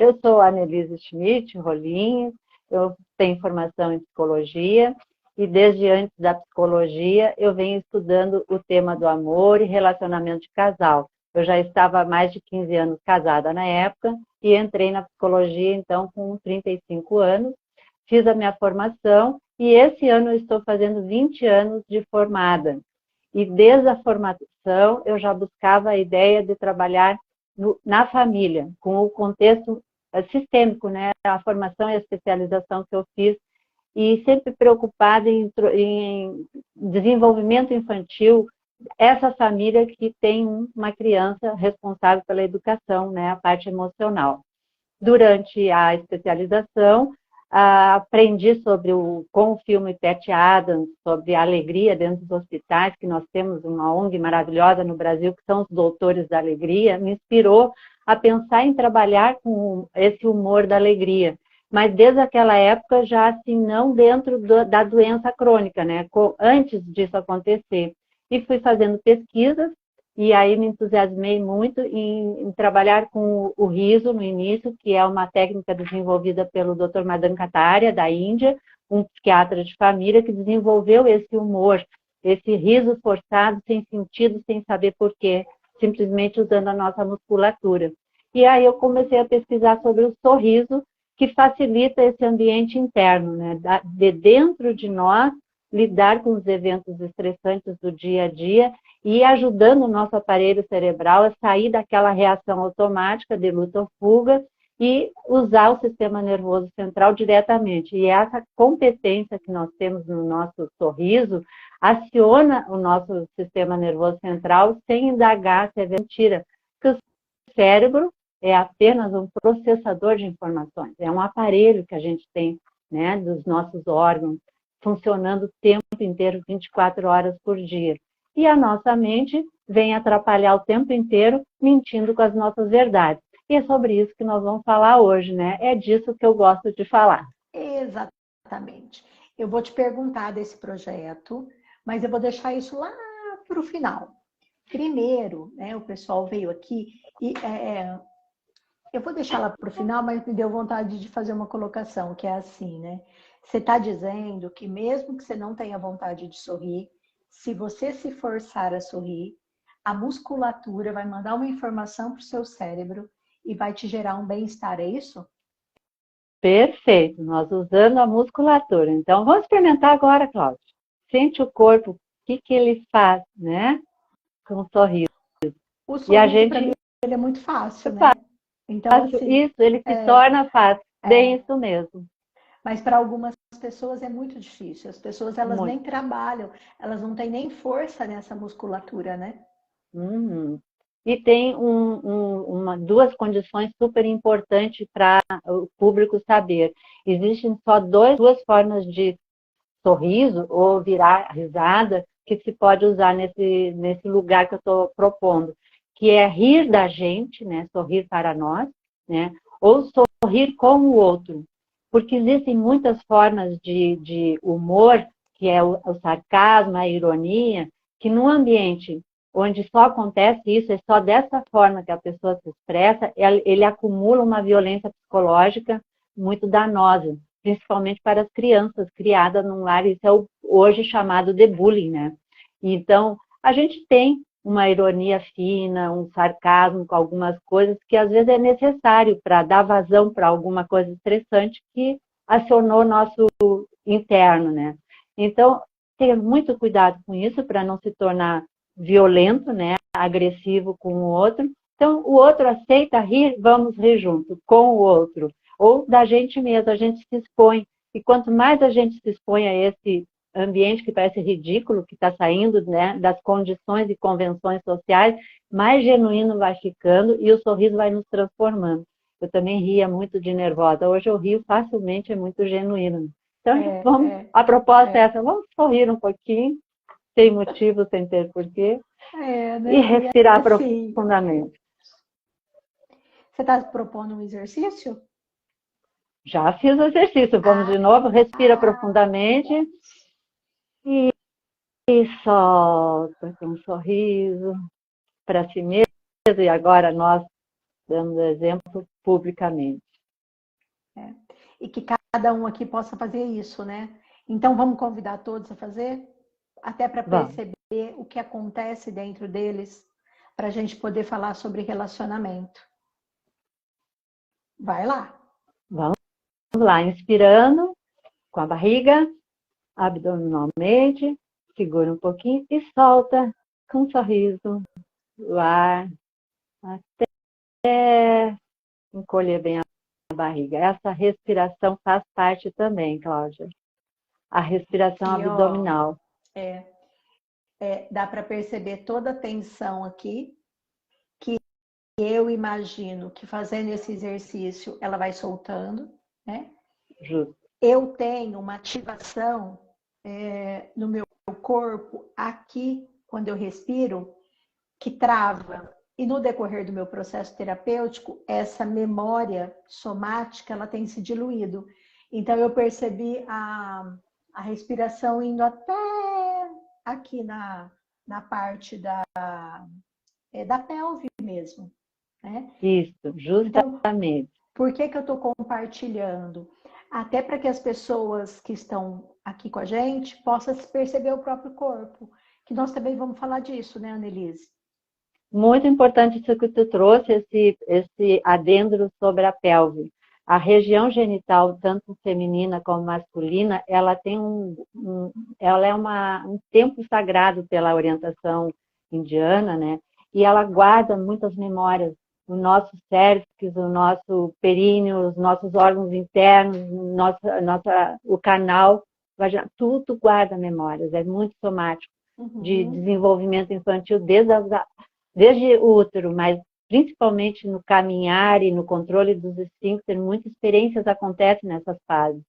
Eu sou a Annelise Schmidt Rolim, eu tenho formação em psicologia e desde antes da psicologia eu venho estudando o tema do amor e relacionamento de casal. Eu já estava há mais de 15 anos casada na época e entrei na psicologia então com 35 anos, fiz a minha formação e esse ano eu estou fazendo 20 anos de formada. E desde a formação eu já buscava a ideia de trabalhar na família, com o contexto sistêmico, né? A formação e a especialização que eu fiz, e sempre preocupada em desenvolvimento infantil, essa família que tem uma criança responsável pela educação, né? A parte emocional. Durante a especialização, aprendi com o filme Pat Adams, sobre a alegria dentro dos hospitais, que nós temos uma ONG maravilhosa no Brasil, que são os Doutores da Alegria, me inspirou a pensar em trabalhar com esse humor da alegria. Mas desde aquela época, já assim, não dentro da doença crônica, né? Antes disso acontecer. E fui fazendo pesquisas, e aí me entusiasmei muito em trabalhar com o riso no início, que é uma técnica desenvolvida pelo Dr. Madan Kataria, da Índia, um psiquiatra de família que desenvolveu esse humor, esse riso forçado, sem sentido, sem saber porquê, simplesmente usando a nossa musculatura. E aí eu comecei a pesquisar sobre o sorriso, que facilita esse ambiente interno, né? De dentro de nós, lidar com os eventos estressantes do dia a dia e ajudando o nosso aparelho cerebral a sair daquela reação automática de luta ou fuga e usar o sistema nervoso central diretamente. E essa competência que nós temos no nosso sorriso aciona o nosso sistema nervoso central sem indagar se é mentira. Porque o cérebro é apenas um processador de informações, é um aparelho que a gente tem, né, dos nossos órgãos, funcionando o tempo inteiro, 24 horas por dia. E a nossa mente vem atrapalhar o tempo inteiro, mentindo com as nossas verdades. E é sobre isso que nós vamos falar hoje, né? É disso que eu gosto de falar. Exatamente. Eu vou te perguntar desse projeto, mas eu vou deixar isso lá para o final. Primeiro, né, o pessoal veio aqui e eu vou deixar lá para o final, mas me deu vontade de fazer uma colocação, que é assim, né? Você está dizendo que mesmo que você não tenha vontade de sorrir, se você se forçar a sorrir, a musculatura vai mandar uma informação para o seu cérebro e vai te gerar um bem-estar, é isso? Perfeito, nós usando a musculatura. Então, vamos experimentar agora, Cláudia. Sente o corpo, o que ele faz, né? Com o sorriso. O E a sorriso, para gente mim, ele é muito fácil, né? Então, assim, isso, ele se torna fácil. Bem isso mesmo. mas para algumas pessoas é muito difícil. As pessoas, elas nem Muito. trabalham, elas não têm nem força nessa musculatura, né? Uhum. E tem duas condições super importantes para o público saber. Existem só duas formas de sorriso ou virar risada que se pode usar nesse lugar que eu estou propondo, que é rir da gente, né? Sorrir para nós, né? Ou sorrir com o outro. Porque existem muitas formas de humor, que é o sarcasmo, a ironia, que num ambiente onde só acontece isso, é só dessa forma que a pessoa se expressa, ele acumula uma violência psicológica muito danosa, principalmente para as crianças criadas num lar, isso é hoje chamado de bullying, né? Então, a gente tem uma ironia fina, um sarcasmo com algumas coisas que às vezes é necessário para dar vazão para alguma coisa estressante que acionou o nosso interno, né? Então, ter muito cuidado com isso para não se tornar violento, né? Agressivo com o outro. Então, o outro aceita rir, vamos rir junto com o outro. Ou da gente mesmo, a gente se expõe. E quanto mais a gente se expõe a esse ambiente que parece ridículo, que está saindo, né, das condições e convenções sociais, mais genuíno vai ficando e o sorriso vai nos transformando. Eu também ria muito de nervosa. Hoje eu rio facilmente, é muito genuíno. Então, a proposta é essa, vamos sorrir um pouquinho, sem motivo, sem ter porquê, Né? e respirar Assim, profundamente. você está propondo um exercício? Já fiz o exercício, vamos de novo, respira profundamente e solta com um sorriso para si mesmo, e agora nós damos exemplo publicamente. É. E que cada um aqui possa fazer isso, né? Então, vamos convidar todos a fazer? Até para Vamos, perceber o que acontece dentro deles, para a gente poder falar sobre relacionamento. Vai lá. vamos lá, inspirando com a barriga, abdominalmente, segura um pouquinho e solta com um sorriso o ar até encolher bem a barriga. Essa respiração faz parte também, Cláudia. A respiração E ó, abdominal. dá para perceber toda a tensão aqui, que eu imagino que fazendo esse exercício ela vai soltando, né? Justo. Eu tenho uma ativação no meu corpo aqui, quando eu respiro, que trava. E no decorrer do meu processo terapêutico, essa memória somática ela tem se diluído. Então, eu percebi a respiração indo até aqui na parte da pelve mesmo. Né? Isso, Então, justamente. por que eu estou compartilhando? Até para que as pessoas que estão aqui com a gente possam perceber o próprio corpo. Que nós também vamos falar disso, né, Annelise? Muito importante isso que tu trouxe, esse adendo sobre a pelve. A região genital, tanto feminina como masculina, ela tem ela é um templo sagrado pela orientação indiana, né? E ela guarda muitas memórias. O nosso cérebro, o nosso períneo, os nossos órgãos internos, o canal, tudo guarda memórias. É muito somático de desenvolvimento infantil desde o útero, mas principalmente no caminhar e no controle dos esfíncteres, muitas experiências acontecem nessas fases.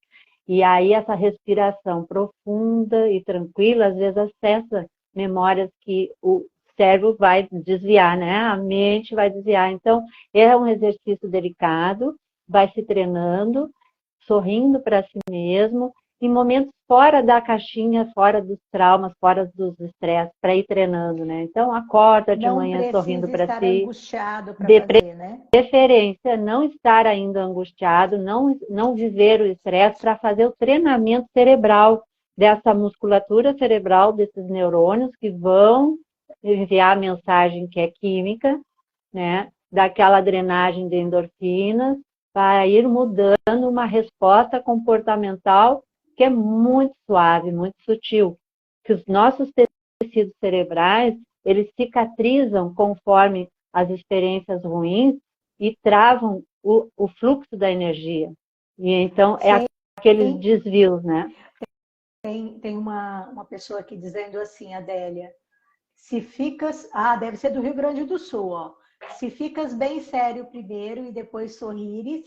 E aí essa respiração profunda e tranquila, às vezes acessa memórias que o cérebro vai desviar, né? A mente vai desviar. Então, é um exercício delicado, vai se treinando, sorrindo para si mesmo, em momentos fora da caixinha, fora dos traumas, fora dos estresses, para ir treinando, né? Então, acorda de Não manhã sorrindo precisa para estar si. angustiado para De fazer, né? preferência, não estar ainda angustiado, não viver o estresse para fazer o treinamento cerebral dessa musculatura cerebral, desses neurônios que vão enviar a mensagem que é química, né? Daquela drenagem de endorfinas, para ir mudando uma resposta comportamental que é muito suave, muito sutil. Que os nossos tecidos cerebrais, eles cicatrizam conforme as experiências ruins e travam o fluxo da energia. E então, é aqueles Sim. desvios, né? Tem uma pessoa aqui dizendo assim, Adélia, se ficas... Ah, deve ser do Rio Grande do Sul, ó. Se ficas bem sério primeiro e depois sorrires,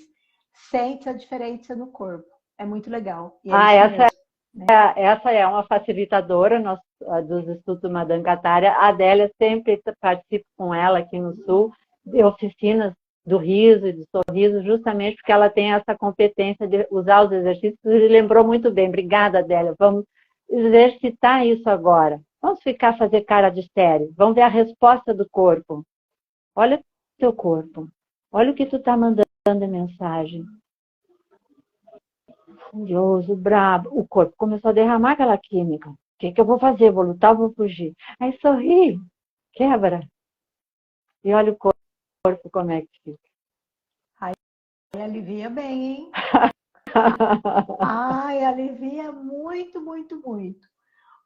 sente a diferença no corpo. É muito legal. E é isso mesmo. Né? Essa é uma facilitadora dos estudos Madame Catária. A Adélia sempre participa com ela aqui no Sul de oficinas do riso e do sorriso, justamente porque ela tem essa competência de usar os exercícios e lembrou muito bem. Obrigada, Adélia. Vamos exercitar isso agora. Vamos fazer cara de sério. Vamos ver a resposta do corpo. Olha o teu corpo. Olha o que tu está mandando de mensagem. Furioso, brabo. O corpo começou a derramar aquela química. O que eu vou fazer? Vou lutar ou vou fugir? Aí sorri, quebra. E olha o corpo como é que fica. Aí alivia bem, hein? Ai, alivia muito, muito, muito.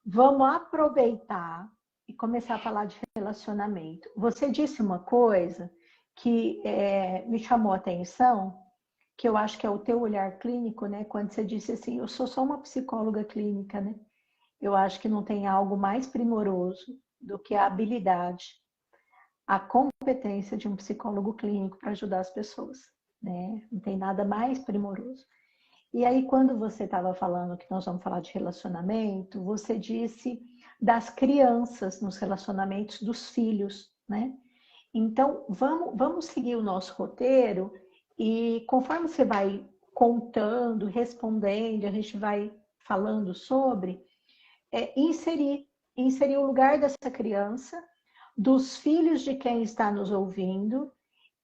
Vamos aproveitar e começar a falar de relacionamento. Você disse uma coisa que me chamou a atenção, que eu acho que é o teu olhar clínico, né? Quando você disse assim, eu sou só uma psicóloga clínica, né? Eu acho que não tem algo mais primoroso do que a habilidade, a competência de um psicólogo clínico para ajudar as pessoas, né? Não tem nada mais primoroso. E aí, quando você estava falando que nós vamos falar de relacionamento, você disse das crianças nos relacionamentos dos filhos, né? Então, vamos seguir o nosso roteiro e conforme você vai contando, respondendo, a gente vai falando sobre, inserir o lugar dessa criança, dos filhos de quem está nos ouvindo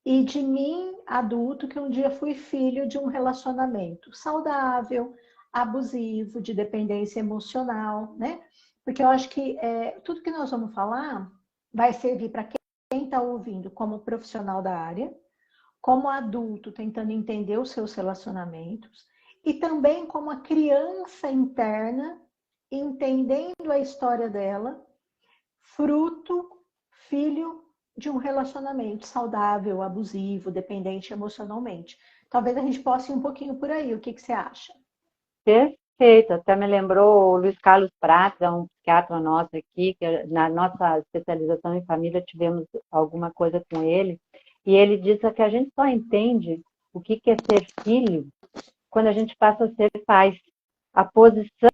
e de mim, adulto, que um dia fui filho de um relacionamento saudável, abusivo, de dependência emocional, né? Porque eu acho que tudo que nós vamos falar vai servir para quem está ouvindo como profissional da área, como adulto tentando entender os seus relacionamentos e também como a criança interna entendendo a história dela, fruto, filho de um relacionamento saudável, abusivo, dependente emocionalmente. Talvez a gente possa ir um pouquinho por aí. O que você acha? Perfeito, até me lembrou o Luiz Carlos Prates, é um psiquiatra nosso aqui, que na nossa especialização em família tivemos alguma coisa com ele, e ele disse que a gente só entende o que é ser filho quando a gente passa a ser pai. A posição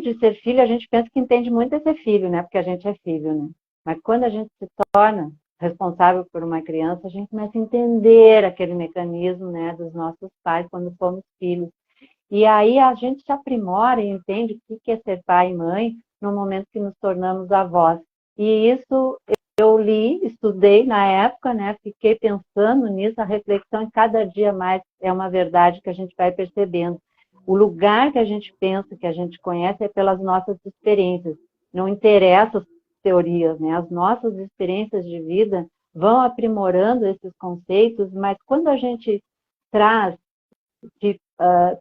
de ser filho, a gente pensa que entende muito é ser filho, né? Porque a gente é filho, né? Mas quando a gente se torna responsável por uma criança, a gente começa a entender aquele mecanismo, né, dos nossos pais quando fomos filhos. E aí a gente se aprimora e entende o que é ser pai e mãe no momento que nos tornamos avós. E isso eu li, estudei na época, né? Fiquei pensando nisso, a reflexão e cada dia mais é uma verdade que a gente vai percebendo. O lugar que a gente pensa, que a gente conhece, é pelas nossas experiências. Não interessa as teorias, né? As nossas experiências de vida vão aprimorando esses conceitos, mas quando a gente traz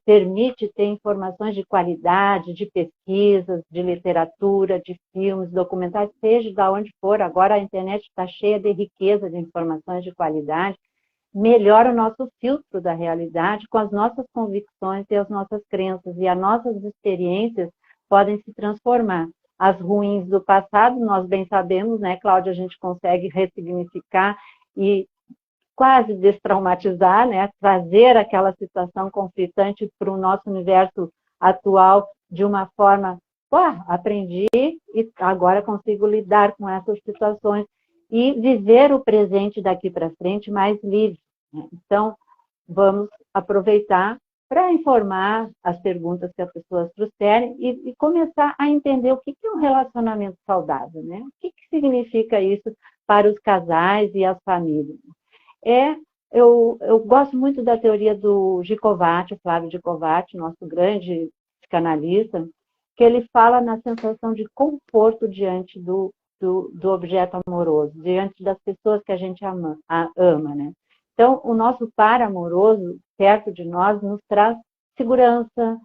permite ter informações de qualidade, de pesquisas, de literatura, de filmes, documentais, seja de onde for. Agora a internet está cheia de riqueza de informações de qualidade, melhora o nosso filtro da realidade com as nossas convicções e as nossas crenças, e as nossas experiências podem se transformar. As ruins do passado, nós bem sabemos, né, Cláudia, a gente consegue ressignificar e quase destraumatizar, né? Trazer aquela situação conflitante para o nosso universo atual de uma forma, aprendi e agora consigo lidar com essas situações e viver o presente daqui para frente mais livre, né? Então, vamos aproveitar para informar as perguntas que as pessoas trouxerem e começar a entender o que é um relacionamento saudável, né? O que significa isso para os casais e as famílias. Eu gosto muito da teoria do Gicovati, Flávio Gicovati, nosso grande psicanalista, que ele fala na sensação de conforto diante do objeto amoroso, diante das pessoas que a gente ama, né? Então, o nosso par amoroso, perto de nós, nos traz segurança,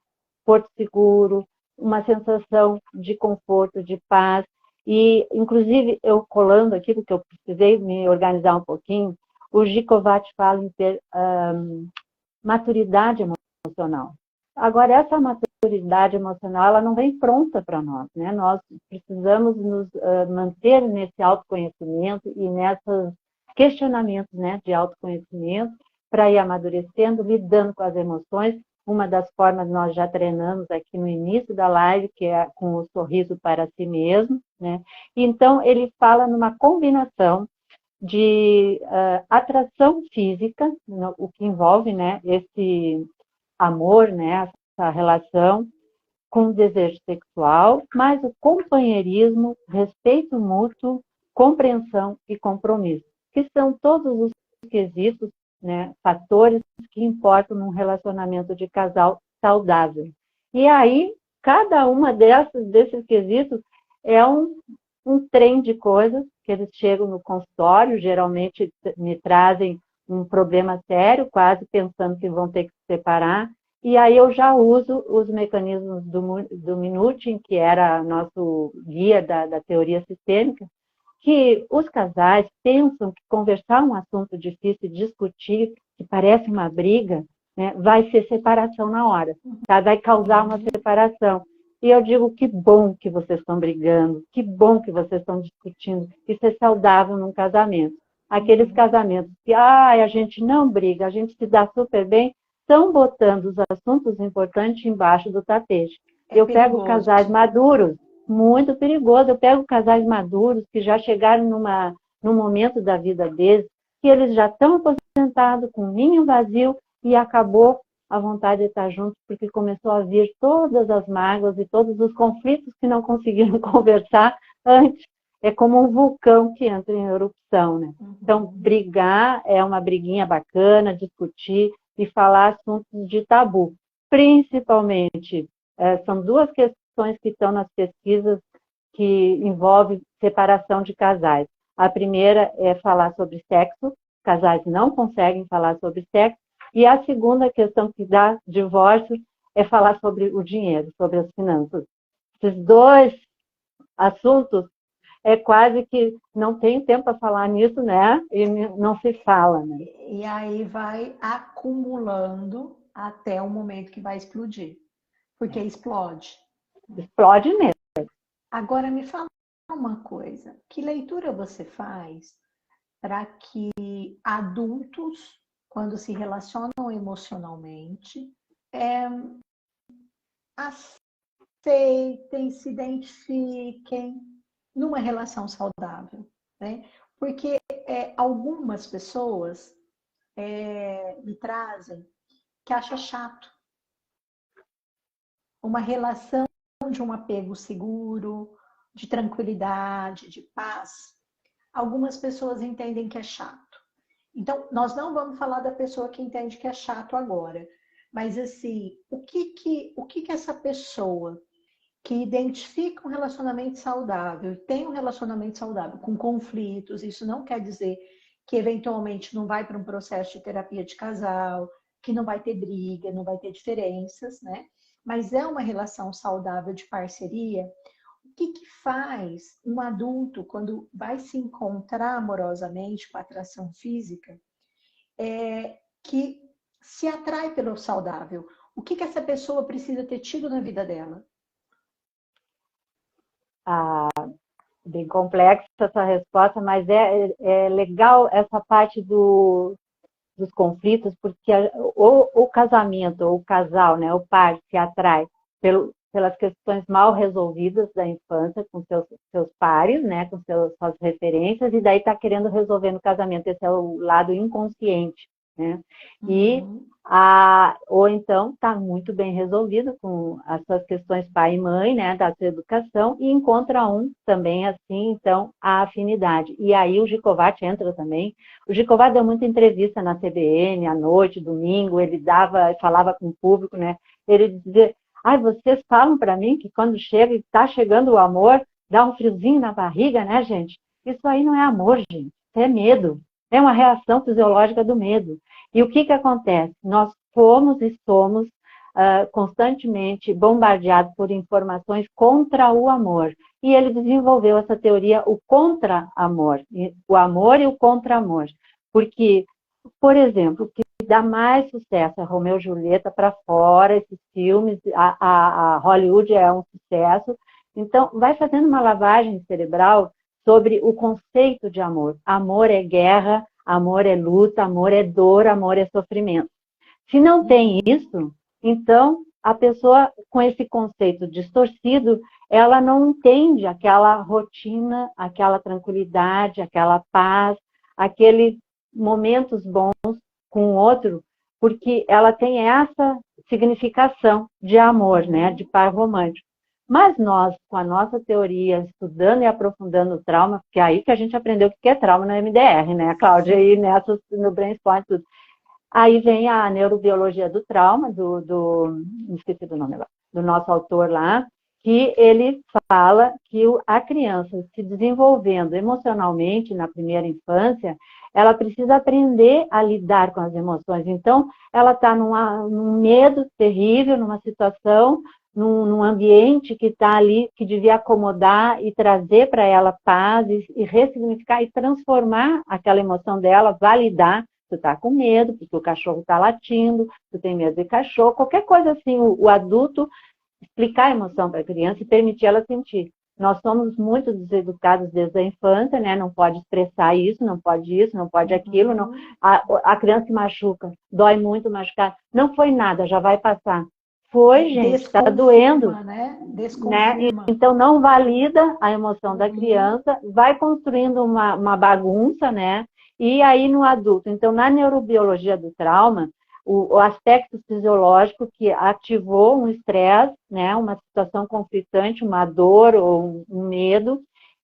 porto seguro, uma sensação de conforto, de paz. E, inclusive, eu colando aqui, porque eu precisei me organizar um pouquinho, o Gicovati fala em ter maturidade emocional. Agora, essa maturidade emocional, ela não vem pronta para nós, né? Nós precisamos nos manter nesse autoconhecimento e nesses questionamentos, né, de autoconhecimento para ir amadurecendo, lidando com as emoções. Uma das formas nós já treinamos aqui no início da live, que é com o sorriso para si mesmo, né? Então, ele fala numa combinação de atração física, o que envolve, né, esse amor, né, essa relação com desejo sexual, mas o companheirismo, respeito mútuo, compreensão e compromisso, que são todos os quesitos, né, fatores que importam num relacionamento de casal saudável. E aí, cada uma desses quesitos é um trem de coisas que eles chegam no consultório, geralmente me trazem um problema sério, quase pensando que vão ter que se separar, e aí eu já uso os mecanismos do Minuchin, que era nosso guia da teoria sistêmica, que os casais pensam que conversar um assunto difícil, discutir, que parece uma briga, né, vai ser separação na hora, tá? Vai causar uma separação. E eu digo, que bom que vocês estão brigando, que bom que vocês estão discutindo, isso é saudável num casamento. Aqueles casamentos que a gente não briga, a gente se dá super bem, estão botando os assuntos importantes embaixo do tapete. Eu pego casais maduros, muito perigoso, eu pego casais maduros que já chegaram num momento da vida deles, que eles já estão aposentados, com um ninho vazio, e acabou a vontade de estar juntos, porque começou a vir todas as mágoas e todos os conflitos que não conseguiram conversar antes. é como um vulcão que entra em erupção, né? Então, brigar é uma briguinha bacana, discutir e falar assuntos de tabu. Principalmente, são duas questões que estão nas pesquisas que envolvem separação de casais. A primeira é falar sobre sexo, casais não conseguem falar sobre sexo, e a segunda questão que dá divórcio é falar sobre o dinheiro, sobre as finanças. Esses dois assuntos é quase que não tem tempo para falar nisso, né? E não se fala, né? E aí vai acumulando até o momento que vai explodir. Porque explode. Explode mesmo. Agora me fala uma coisa. Que leitura você faz para que adultos, quando se relacionam emocionalmente, aceitem, se identifiquem numa relação saudável, né? Porque algumas pessoas me trazem que acha chato uma relação de um apego seguro, de tranquilidade, de paz. Algumas pessoas entendem que é chato. Então, nós não vamos falar da pessoa que entende que é chato agora, mas assim, o que essa pessoa que identifica um relacionamento saudável, tem um relacionamento saudável com conflitos, isso não quer dizer que eventualmente não vai para um processo de terapia de casal, que não vai ter briga, não vai ter diferenças, né? Mas é uma relação saudável de parceria. O que faz um adulto, quando vai se encontrar amorosamente com a atração física, que se atrai pelo saudável? O que essa pessoa precisa ter tido na vida dela? Bem complexa essa resposta, mas é legal essa parte dos conflitos, porque o casamento, ou o casal, né, o par se atrai pelas questões mal resolvidas da infância com seus pares, né, com suas referências, e daí está querendo resolver no casamento. Esse é o lado inconsciente, né? E ou então está muito bem resolvido com as suas questões pai e mãe, né, da sua educação, e encontra um também assim, então, a afinidade. E aí o Gicovati entra também. O Gicovati deu muita entrevista na CBN, à noite, domingo, ele falava com o público, né? Ele dizia: vocês falam para mim que quando chega e está chegando o amor, dá um friozinho na barriga, né, gente? Isso aí não é amor, gente. Isso é medo. É uma reação fisiológica do medo. E o que acontece? Nós fomos e somos constantemente bombardeados por informações contra o amor. E ele desenvolveu essa teoria, o contra-amor. O amor e o contra-amor. Porque, por exemplo, o que dá mais sucesso é Romeu e Julieta para fora, esses filmes, a Hollywood é um sucesso. Então, vai fazendo uma lavagem cerebral sobre o conceito de amor. Amor é guerra, amor é luta, amor é dor, amor é sofrimento. Se não tem isso, então a pessoa com esse conceito distorcido, ela não entende aquela rotina, aquela tranquilidade, aquela paz, aqueles momentos bons com o outro, porque ela tem essa significação de amor, né, de par romântico. Mas nós, com a nossa teoria, estudando e aprofundando o trauma, porque é aí que a gente aprendeu o que é trauma no MDR, né, Cláudia, aí nessa, no Brainstorm, tudo. Aí vem a neurobiologia do trauma, não esqueci do nome lá, do nosso autor lá, que ele fala que a criança se desenvolvendo emocionalmente na primeira infância, ela precisa aprender a lidar com as emoções. Então, ela está num medo terrível, numa situação, num ambiente que está ali, que devia acomodar e trazer para ela paz e ressignificar e transformar aquela emoção dela, validar. Tu está com medo, porque o cachorro está latindo, tu tem medo de cachorro, qualquer coisa assim, o adulto explicar a emoção para a criança e permitir ela sentir. Nós somos muito deseducados desde a infância, né? Não pode expressar isso, não pode aquilo. Não. A criança se machuca, dói muito machucar. Não foi nada, já vai passar. Foi, gente, está doendo. Né? Né? Então, não valida a emoção da criança, vai construindo uma bagunça, né? E aí no adulto. Então, na neurobiologia do trauma, o aspecto fisiológico que ativou um estresse, né, uma situação conflitante, uma dor ou um medo,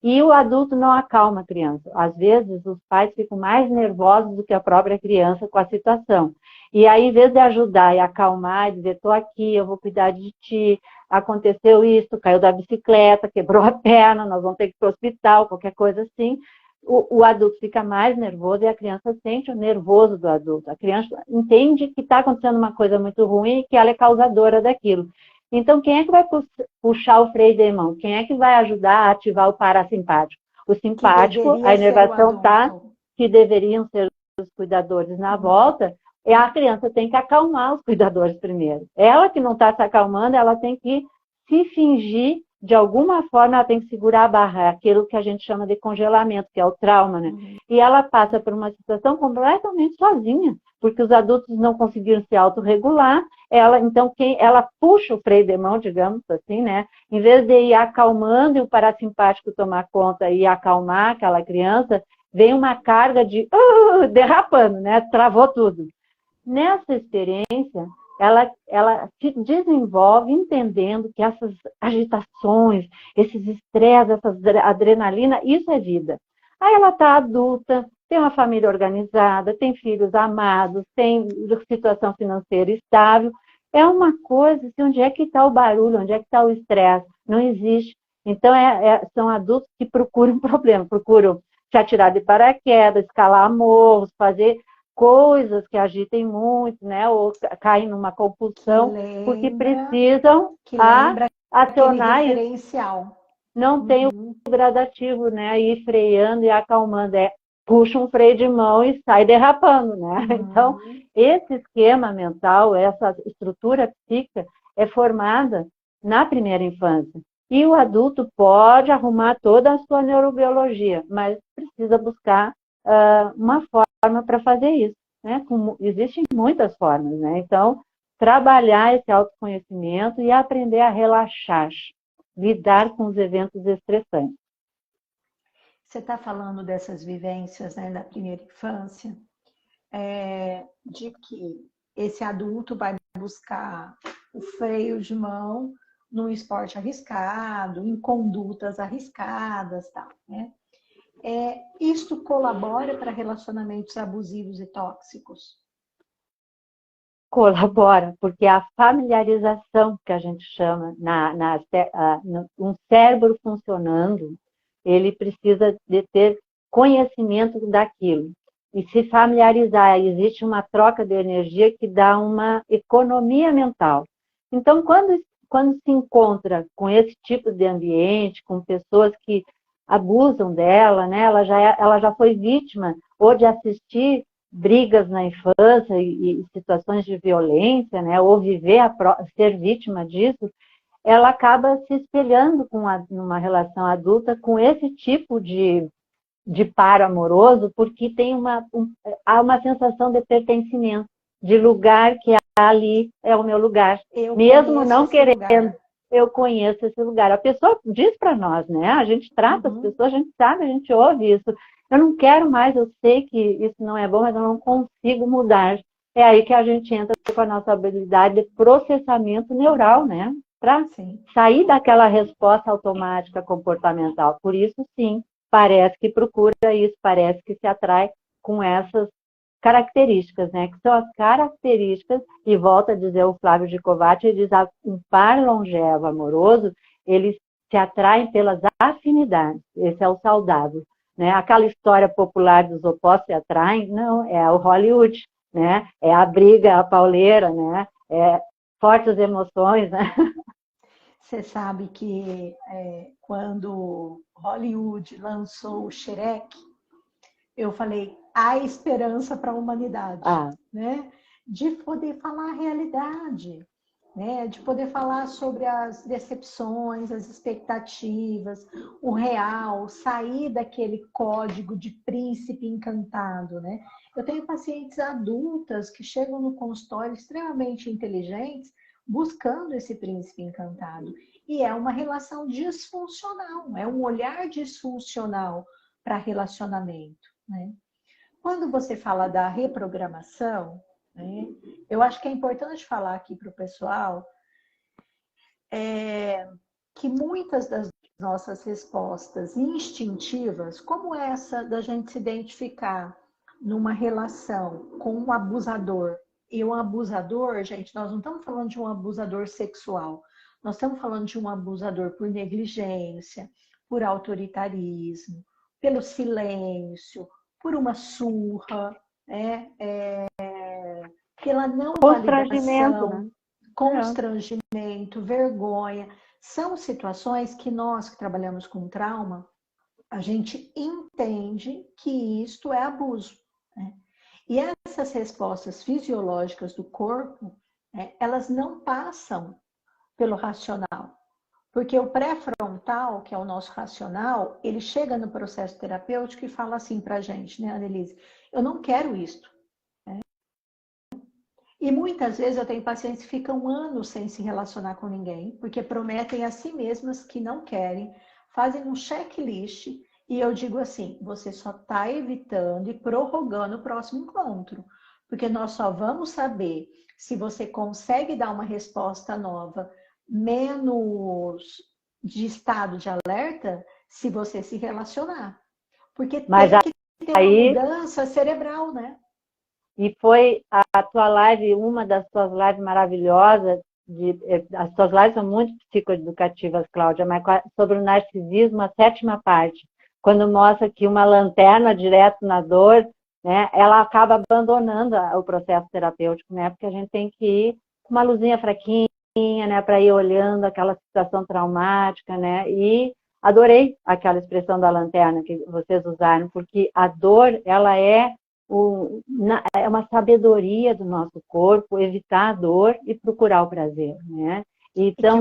E o adulto não acalma a criança. Às vezes, os pais ficam mais nervosos do que a própria criança com a situação. E aí, em vez de ajudar e acalmar, e dizer, estou aqui, eu vou cuidar de ti, aconteceu isso, caiu da bicicleta, quebrou a perna, nós vamos ter que ir para o hospital, qualquer coisa assim, o adulto fica mais nervoso e a criança sente o nervoso do adulto. A criança entende que está acontecendo uma coisa muito ruim e que ela é causadora daquilo. Então, quem é que vai puxar o freio de mão? Quem é que vai ajudar a ativar o parasimpático? O simpático, a inervação está, que deveriam ser os cuidadores na volta, e a criança tem que acalmar os cuidadores primeiro. Ela que não está se acalmando, ela tem que se fingir, de alguma forma, ela tem que segurar a barra, aquilo que a gente chama de congelamento, que é o trauma, né? E ela passa por uma situação completamente sozinha, porque os adultos não conseguiram se autorregular, então, ela puxa o freio de mão, digamos assim, né? Em vez de ir acalmando e o parasimpático tomar conta e acalmar aquela criança, vem uma carga de derrapando, né? Travou tudo. Nessa experiência, ela se desenvolve entendendo que essas agitações, esses estresses, essa adrenalina, isso é vida. Aí ela está adulta, tem uma família organizada, tem filhos amados, tem situação financeira estável. É uma coisa, assim, onde é que está o barulho, onde é que está o estresse? Não existe. Então, são adultos que procuram problema, procuram se atirar de paraquedas, escalar morros, fazer coisas que agitem muito, né? Ou caem numa compulsão, porque precisam acionar aquele referencial. Não tem o gradativo, né? Ir freando e acalmando. Puxa um freio de mão e sai derrapando, né? Então, esse esquema mental, essa estrutura psíquica é formada na primeira infância. E o adulto pode arrumar toda a sua neurobiologia, mas precisa buscar uma forma para fazer isso, né? Existem muitas formas, né? Então, trabalhar esse autoconhecimento e aprender a relaxar, lidar com os eventos estressantes. Você está falando dessas vivências, né, da primeira infância, de que esse adulto vai buscar o freio de mão num esporte arriscado, em condutas arriscadas, tal, né? Isto colabora para relacionamentos abusivos e tóxicos? Colabora, porque a familiarização que a gente chama, um cérebro funcionando, ele precisa de ter conhecimento daquilo. E se familiarizar, existe uma troca de energia que dá uma economia mental. Então, quando se encontra com esse tipo de ambiente, com pessoas que abusam dela, né? Ela já foi vítima ou de assistir brigas na infância e situações de violência, né? Ou ser vítima disso, ela acaba se espelhando numa relação adulta com esse tipo de par amoroso, porque há uma sensação de pertencimento, de lugar que ali é o meu lugar. Mesmo não querendo, eu conheço esse lugar. A pessoa diz para nós, né? A gente trata as pessoas, a gente sabe, a gente ouve isso. Eu não quero mais, eu sei que isso não é bom, mas eu não consigo mudar. É aí que a gente entra com a nossa habilidade de processamento neural, né? Para sair daquela resposta automática comportamental. Por isso, sim, parece que procura isso, parece que se atrai com essas características, né? Que são as características, e volta a dizer o Flávio Gicovati, ele diz que um par longevo amoroso, eles se atraem pelas afinidades, esse é o saudável, né? Aquela história popular dos opostos se atraem, não, é o Hollywood, né? É a briga, a pauleira, né? É fortes emoções, né? Você sabe que quando Hollywood lançou o Shrek, eu falei, há esperança para a humanidade, né? De poder falar a realidade, né? De poder falar sobre as decepções, as expectativas, o real, sair daquele código de príncipe encantado, né? Eu tenho pacientes adultas que chegam no consultório extremamente inteligentes, buscando esse príncipe encantado. E é uma relação disfuncional, é um olhar disfuncional para relacionamento, né? Quando você fala da reprogramação, né, eu acho que é importante falar aqui para o pessoal que muitas das nossas respostas instintivas, como essa da gente se identificar numa relação com um abusador. E um abusador, gente, nós não estamos falando de um abusador sexual, nós estamos falando de um abusador por negligência, por autoritarismo, pelo silêncio, por uma surra, né? Pela não Constrangimento, né? validação, constrangimento, vergonha. São situações que nós que trabalhamos com trauma, a gente entende que isto é abuso, né? E essas respostas fisiológicas do corpo, né, elas não passam pelo racional. Porque o pré-frontal, que é o nosso racional, ele chega no processo terapêutico e fala assim pra gente, né, Annelise? Eu não quero isto. E muitas vezes eu tenho pacientes que ficam anos sem se relacionar com ninguém, porque prometem a si mesmas que não querem, fazem um checklist e eu digo assim, você só está evitando e prorrogando o próximo encontro, porque nós só vamos saber se você consegue dar uma resposta nova, menos de estado de alerta, se você se relacionar. Porque Mas tem que ter uma aí, mudança cerebral, né? e foi a tua live, uma das tuas lives maravilhosas, as tuas lives são muito psicoeducativas, Cláudia, mas sobre o narcisismo, a 7ª parte, quando mostra que uma lanterna direto na dor, né, ela acaba abandonando o processo terapêutico, né, porque a gente tem que ir com uma luzinha fraquinha, né, para ir olhando aquela situação traumática, né, e adorei aquela expressão da lanterna que vocês usaram, porque a dor, ela é é uma sabedoria do nosso corpo evitar a dor e procurar o prazer, né? Então,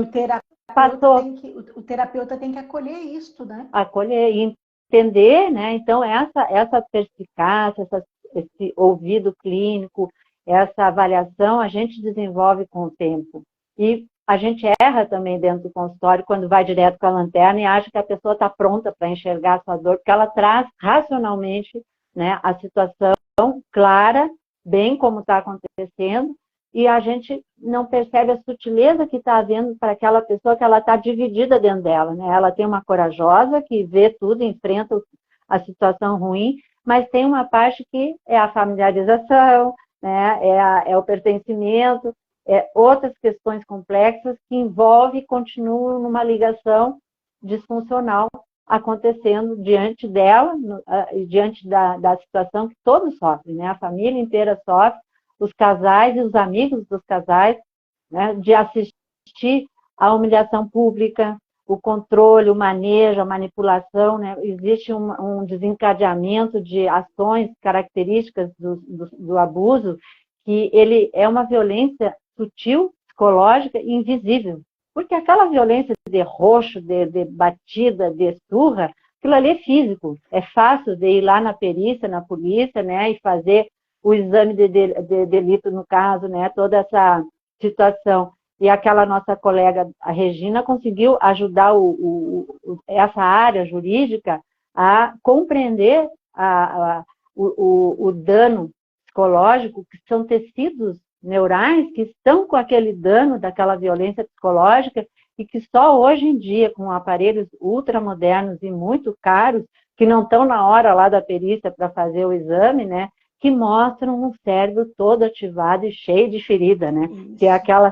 o terapeuta tem que acolher isso, né? Acolher e entender, né? Então, essa perspicácia, esse ouvido clínico, essa avaliação, a gente desenvolve com o tempo. E a gente erra também dentro do consultório quando vai direto com a lanterna e acha que a pessoa está pronta para enxergar a sua dor, porque ela traz racionalmente, né, a situação clara, bem como está acontecendo, e a gente não percebe a sutileza que está havendo para aquela pessoa, que ela está dividida dentro dela, né? Ela tem uma corajosa que vê tudo, enfrenta a situação ruim, mas tem uma parte que é a familiarização, né? É o pertencimento, outras questões complexas que envolvem e continuam numa ligação disfuncional acontecendo diante dela, diante da situação que todos sofrem, né? A família inteira sofre, os casais e os amigos dos casais, né? De assistir à humilhação pública, o controle, o manejo, a manipulação, né? Existe um desencadeamento de ações características do abuso, que ele é uma violência sutil, psicológica e invisível. Porque aquela violência de roxo, de batida, de surra, aquilo ali é físico. É fácil de ir lá na perícia, na polícia, né, e fazer o exame de delito no caso, né, toda essa situação. E aquela nossa colega, a Regina, conseguiu ajudar essa área jurídica a compreender o dano psicológico, que são tecidos neurais que estão com aquele dano daquela violência psicológica e que só hoje em dia, com aparelhos ultramodernos e muito caros, que não estão na hora lá da perícia para fazer o exame, né, que mostram um cérebro todo ativado e cheio de ferida, né, que é aquele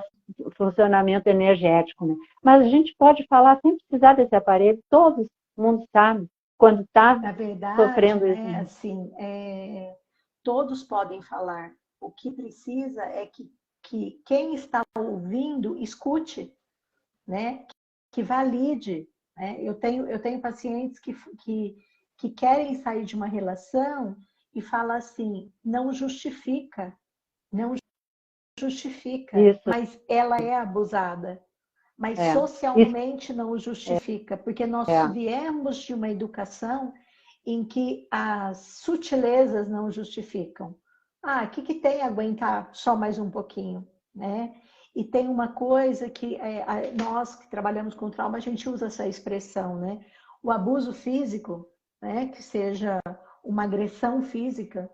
funcionamento energético, né. Mas a gente pode falar sem precisar desse aparelho, todo mundo sabe quando está sofrendo isso. Né, assim, todos podem falar. O que precisa é que quem está ouvindo escute, né? Que valide. Né? Eu tenho pacientes que querem sair de uma relação e falam assim, não justifica, Isso. mas ela é abusada. Mas socialmente não justifica, porque nós viemos de uma educação em que as sutilezas não justificam. O que tem aguentar só mais um pouquinho, né? E tem uma coisa que nós que trabalhamos com trauma, a gente usa essa expressão, né? O abuso físico, né? Que seja uma agressão física,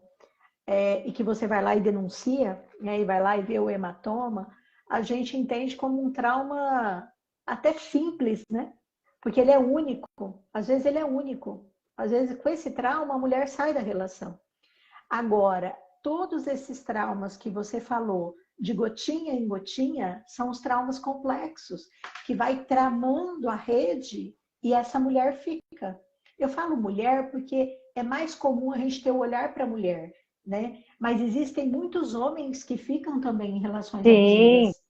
e que você vai lá e denuncia, né? E vai lá e vê o hematoma, a gente entende como um trauma até simples, né? Porque ele é único. Às vezes ele é único. Às vezes com esse trauma a mulher sai da relação. Agora, todos esses traumas que você falou, de gotinha em gotinha, são os traumas complexos, que vai tramando a rede e essa mulher fica. Eu falo mulher porque é mais comum a gente ter o olhar para a mulher, né? Mas existem muitos homens que ficam também em relações Sim, abusivas.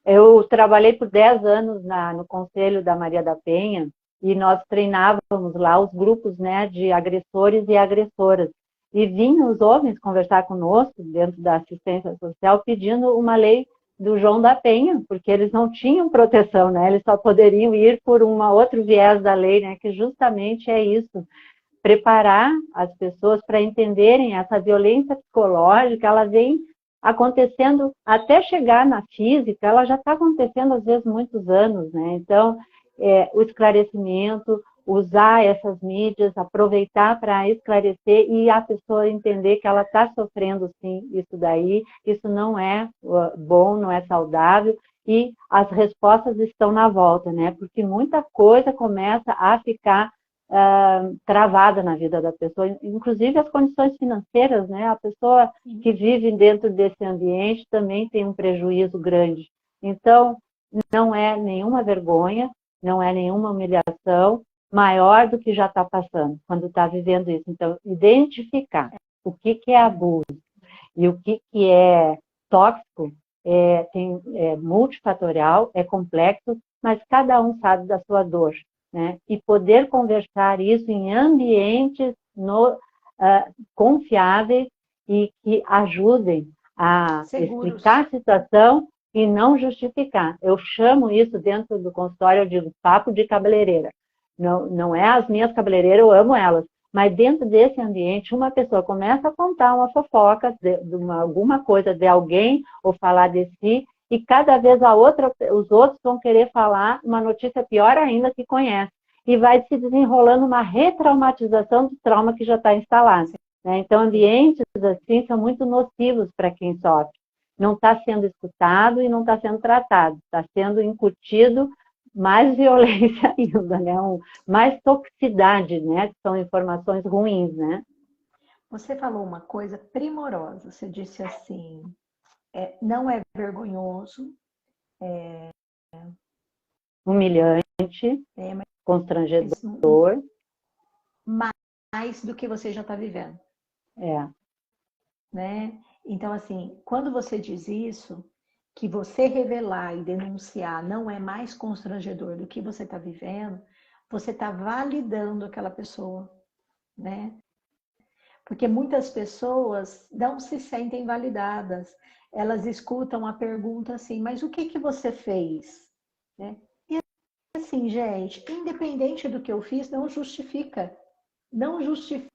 eu trabalhei por 10 anos no Conselho da Maria da Penha e nós treinávamos lá os grupos, né, de agressores e agressoras. E vinham os homens conversar conosco dentro da assistência social pedindo uma lei do João da Penha, porque eles não tinham proteção, né? Eles só poderiam ir por um outro viés da lei, né? Que justamente é isso, preparar as pessoas para entenderem essa violência psicológica, ela vem acontecendo até chegar na física, ela já está acontecendo às vezes muitos anos, né? Então, o esclarecimento, usar essas mídias, aproveitar para esclarecer e a pessoa entender que ela está sofrendo sim isso daí, isso não é bom, não é saudável, e as respostas estão na volta, né? Porque muita coisa começa a ficar travada na vida da pessoa, inclusive as condições financeiras, né? A pessoa que vive dentro desse ambiente também tem um prejuízo grande. Então, não é nenhuma vergonha, não é nenhuma humilhação maior do que já está passando, quando está vivendo isso. Então, identificar o que é abuso e o que é tóxico é multifatorial, é complexo, mas cada um sabe da sua dor, né? E poder conversar isso em ambientes confiáveis e que ajudem a Seguros. explicar a situação e não justificar. Eu chamo isso dentro do consultório, eu digo papo de cabeleireira. Não, não é as minhas cabeleireiras, eu amo elas, mas dentro desse ambiente, uma pessoa começa a contar uma fofoca alguma coisa de alguém ou falar de si, e cada vez os outros vão querer falar uma notícia pior ainda que conhece. E vai se desenrolando uma retraumatização do trauma que já está instalado, né? Então, ambientes assim são muito nocivos para quem sofre. Não está sendo escutado e não está sendo tratado. Está sendo incutido mais violência ainda, né? Mais toxicidade, né? Que são informações ruins, né? Você falou uma coisa primorosa. Você disse assim, não é vergonhoso, Humilhante, mas constrangedor. mais do que você já está vivendo. É. Né? Então, assim, quando você diz isso, que você revelar e denunciar não é mais constrangedor do que você está vivendo, você está validando aquela pessoa, né? Porque muitas pessoas não se sentem validadas. Elas escutam a pergunta assim, mas o que você fez? Né? E assim, gente, independente do que eu fiz, não justifica. Não justifica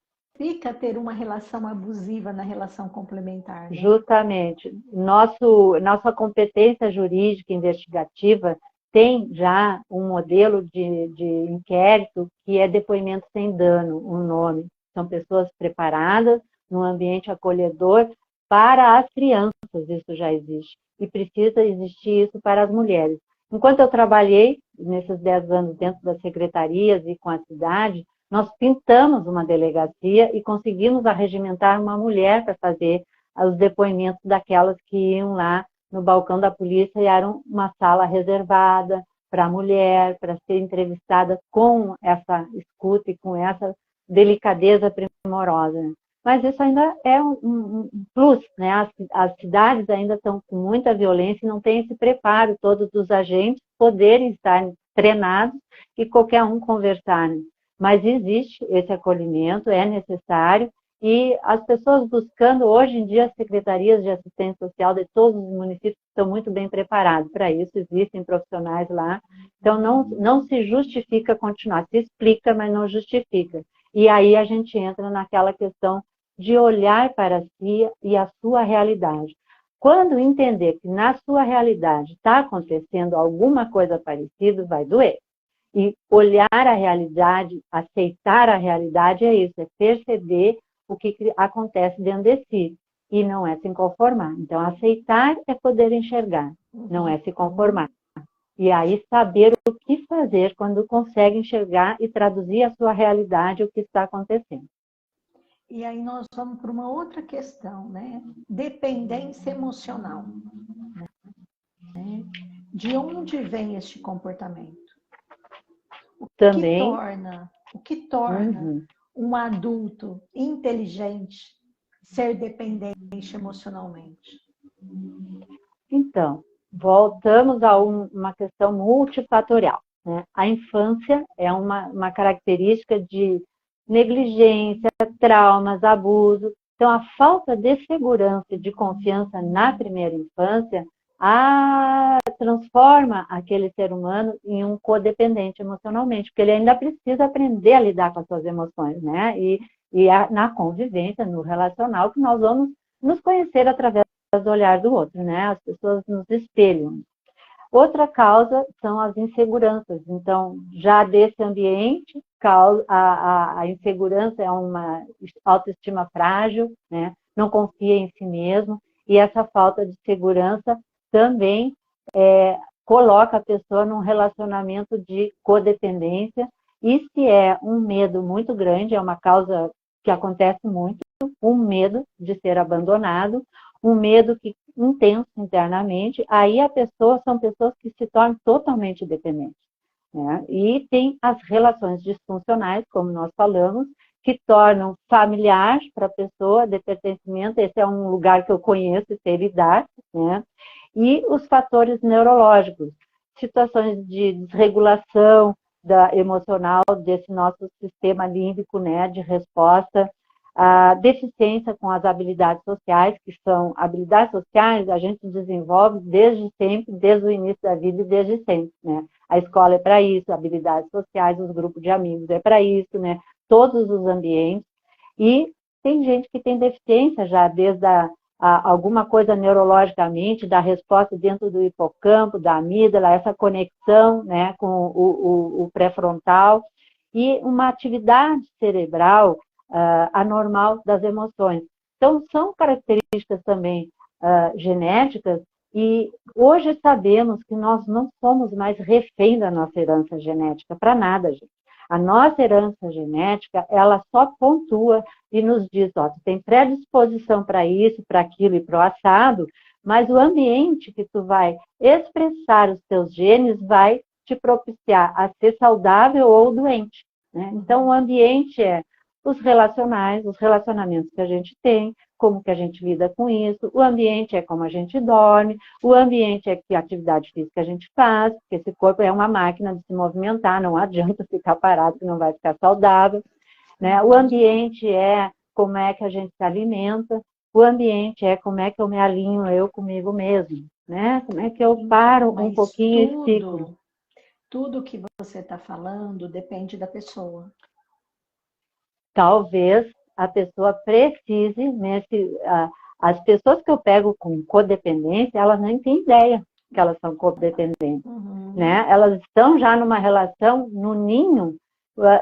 ter uma relação abusiva na relação complementar. Né? Justamente. Nossa competência jurídica investigativa tem já um modelo de inquérito que é depoimento sem dano, o nome. São pessoas preparadas, num ambiente acolhedor para as crianças, isso já existe. E precisa existir isso para as mulheres. Enquanto eu trabalhei nesses 10 anos dentro das secretarias e com a cidade, nós pintamos uma delegacia e conseguimos arregimentar uma mulher para fazer os depoimentos daquelas que iam lá no balcão da polícia e era uma sala reservada para a mulher, para ser entrevistada com essa escuta e com essa delicadeza primorosa. Mas isso ainda é um plus, né? As cidades ainda estão com muita violência e não tem esse preparo todos dos agentes poderem estar treinados e qualquer um conversar. Né? Mas existe esse acolhimento, é necessário, e as pessoas buscando, hoje em dia, as secretarias de assistência social de todos os municípios estão muito bem preparados para isso, existem profissionais lá, então não se justifica continuar, se explica, mas não justifica. E aí a gente entra naquela questão de olhar para si e a sua realidade. Quando entender que na sua realidade está acontecendo alguma coisa parecida, vai doer. E olhar a realidade, aceitar a realidade é isso, é perceber o que acontece dentro de si. E não é se conformar. Então, aceitar é poder enxergar, não é se conformar. E aí saber o que fazer quando consegue enxergar e traduzir a sua realidade, o que está acontecendo. E aí nós vamos para uma outra questão, né? Dependência emocional. Né? De onde vem este comportamento? Também, O que torna uhum. um adulto inteligente ser dependente emocionalmente? Então, voltamos a uma questão multifatorial, né? A infância é uma característica de negligência, traumas, abuso. Então, a falta de segurança e de confiança na primeira infância transforma aquele ser humano em um codependente emocionalmente, porque ele ainda precisa aprender a lidar com as suas emoções, né? Na convivência, no relacional, que nós vamos nos conhecer através do olhar do outro, né? As pessoas nos espelham. Outra causa são as inseguranças. Então, já desse ambiente, a insegurança é uma autoestima frágil, né? Não confia em si mesmo, e essa falta de segurança também coloca a pessoa num relacionamento de codependência, e se é um medo muito grande, é uma causa que acontece muito, um medo de ser abandonado, um medo intenso internamente, aí são pessoas que se tornam totalmente dependentes. Né? E tem as relações disfuncionais, como nós falamos, que tornam familiar para a pessoa, de pertencimento, esse é um lugar que eu conheço e sei lidar, né? E os fatores neurológicos, situações de desregulação emocional desse nosso sistema límbico, né, de resposta, a deficiência com as habilidades sociais, que são habilidades sociais, a gente desenvolve desde sempre, desde o início da vida e desde sempre, né? A escola é para isso, habilidades sociais, os grupos de amigos é para isso, né? Todos os ambientes. E tem gente que tem deficiência já desde alguma coisa neurologicamente, da resposta dentro do hipocampo, da amígdala, essa conexão, né, com o pré-frontal, e uma atividade cerebral anormal das emoções. Então, são características também genéticas, e hoje sabemos que nós não somos mais refém da nossa herança genética, para nada, gente. A nossa herança genética, ela só pontua e nos diz, ó, tu tem predisposição para isso, para aquilo e para o assado, mas o ambiente que tu vai expressar os teus genes vai te propiciar a ser saudável ou doente, né? Então, o ambiente é os relacionais, os relacionamentos que a gente tem, como que a gente lida com isso, o ambiente é como a gente dorme, o ambiente é que atividade física a gente faz, porque esse corpo é uma máquina de se movimentar, não adianta ficar parado que não vai ficar saudável, né? O ambiente é como é que a gente se alimenta, o ambiente é como é que eu me alinho eu comigo mesmo, né? Como é que eu paro um pouquinho esse ciclo. Tudo que você está falando depende da pessoa. Talvez a pessoa precise, as pessoas que eu pego com codependência, elas nem têm ideia que elas são codependentes, né? Elas estão já numa relação, no ninho,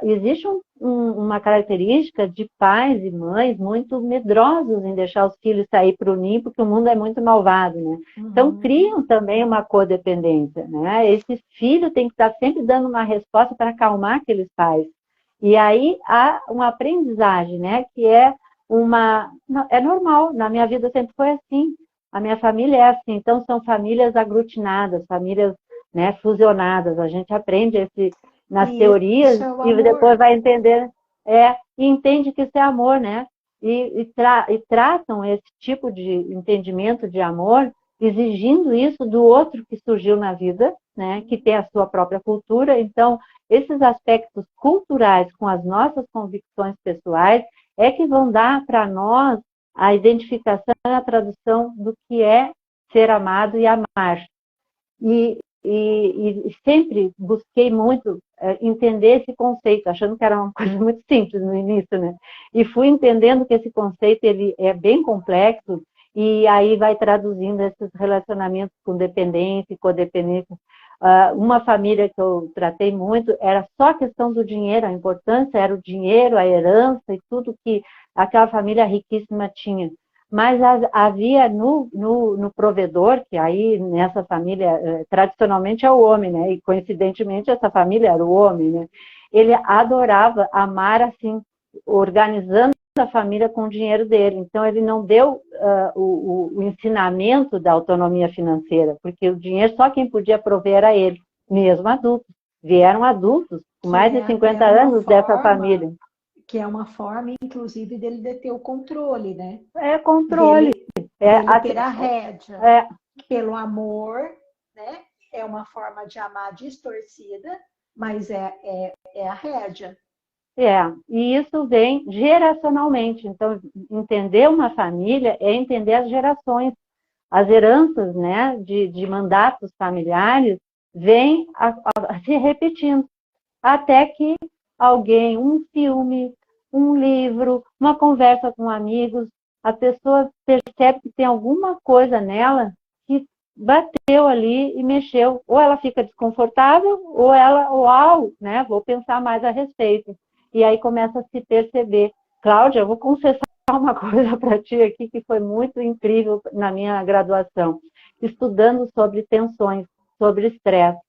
existe uma característica de pais e mães muito medrosos em deixar os filhos sair para o ninho, porque o mundo é muito malvado, né? Então, criam também uma codependência, né? Esse filho tem que estar sempre dando uma resposta para acalmar aqueles pais. E aí há uma aprendizagem, né, que é normal, na minha vida sempre foi assim, a minha família é assim, então são famílias aglutinadas, famílias, né, fusionadas, a gente aprende nas teorias e depois vai entender, e entende que isso é amor, né, e tratam esse tipo de entendimento de amor, exigindo isso do outro que surgiu na vida, né, que tem a sua própria cultura, então esses aspectos culturais com as nossas convicções pessoais é que vão dar para nós a identificação e a tradução do que é ser amado e amar. E sempre busquei muito entender esse conceito, achando que era uma coisa muito simples no início, né? E fui entendendo que esse conceito ele é bem complexo e aí vai traduzindo esses relacionamentos com dependência e codependência. Uma família que eu tratei muito era só a questão do dinheiro, a importância era o dinheiro, a herança e tudo que aquela família riquíssima tinha. mas havia no provedor, que aí nessa família, tradicionalmente é o homem, né? E coincidentemente essa família era o homem, né? Ele adorava amar assim, organizando a família com o dinheiro dele. Então ele não deu o ensinamento da autonomia financeira, porque o dinheiro só quem podia prover era ele, mesmo adulto. Vieram adultos, com mais de 50 anos dessa família. Que é uma forma, inclusive, dele deter o controle, né? É controle. Dele ter a rédea. É. Pelo amor, né? É uma forma de amar distorcida, mas é a rédea. E isso vem geracionalmente. Então, entender uma família é entender as gerações. As heranças, né, de mandatos familiares vêm a se repetindo. Até que alguém, um filme, um livro, uma conversa com amigos, a pessoa percebe que tem alguma coisa nela que bateu ali e mexeu. Ou ela fica desconfortável, ou ela, uau, né, vou pensar mais a respeito. E aí começa a se perceber. Cláudia, eu vou confessar uma coisa para ti aqui que foi muito incrível na minha graduação. Estudando sobre tensões, sobre estresse.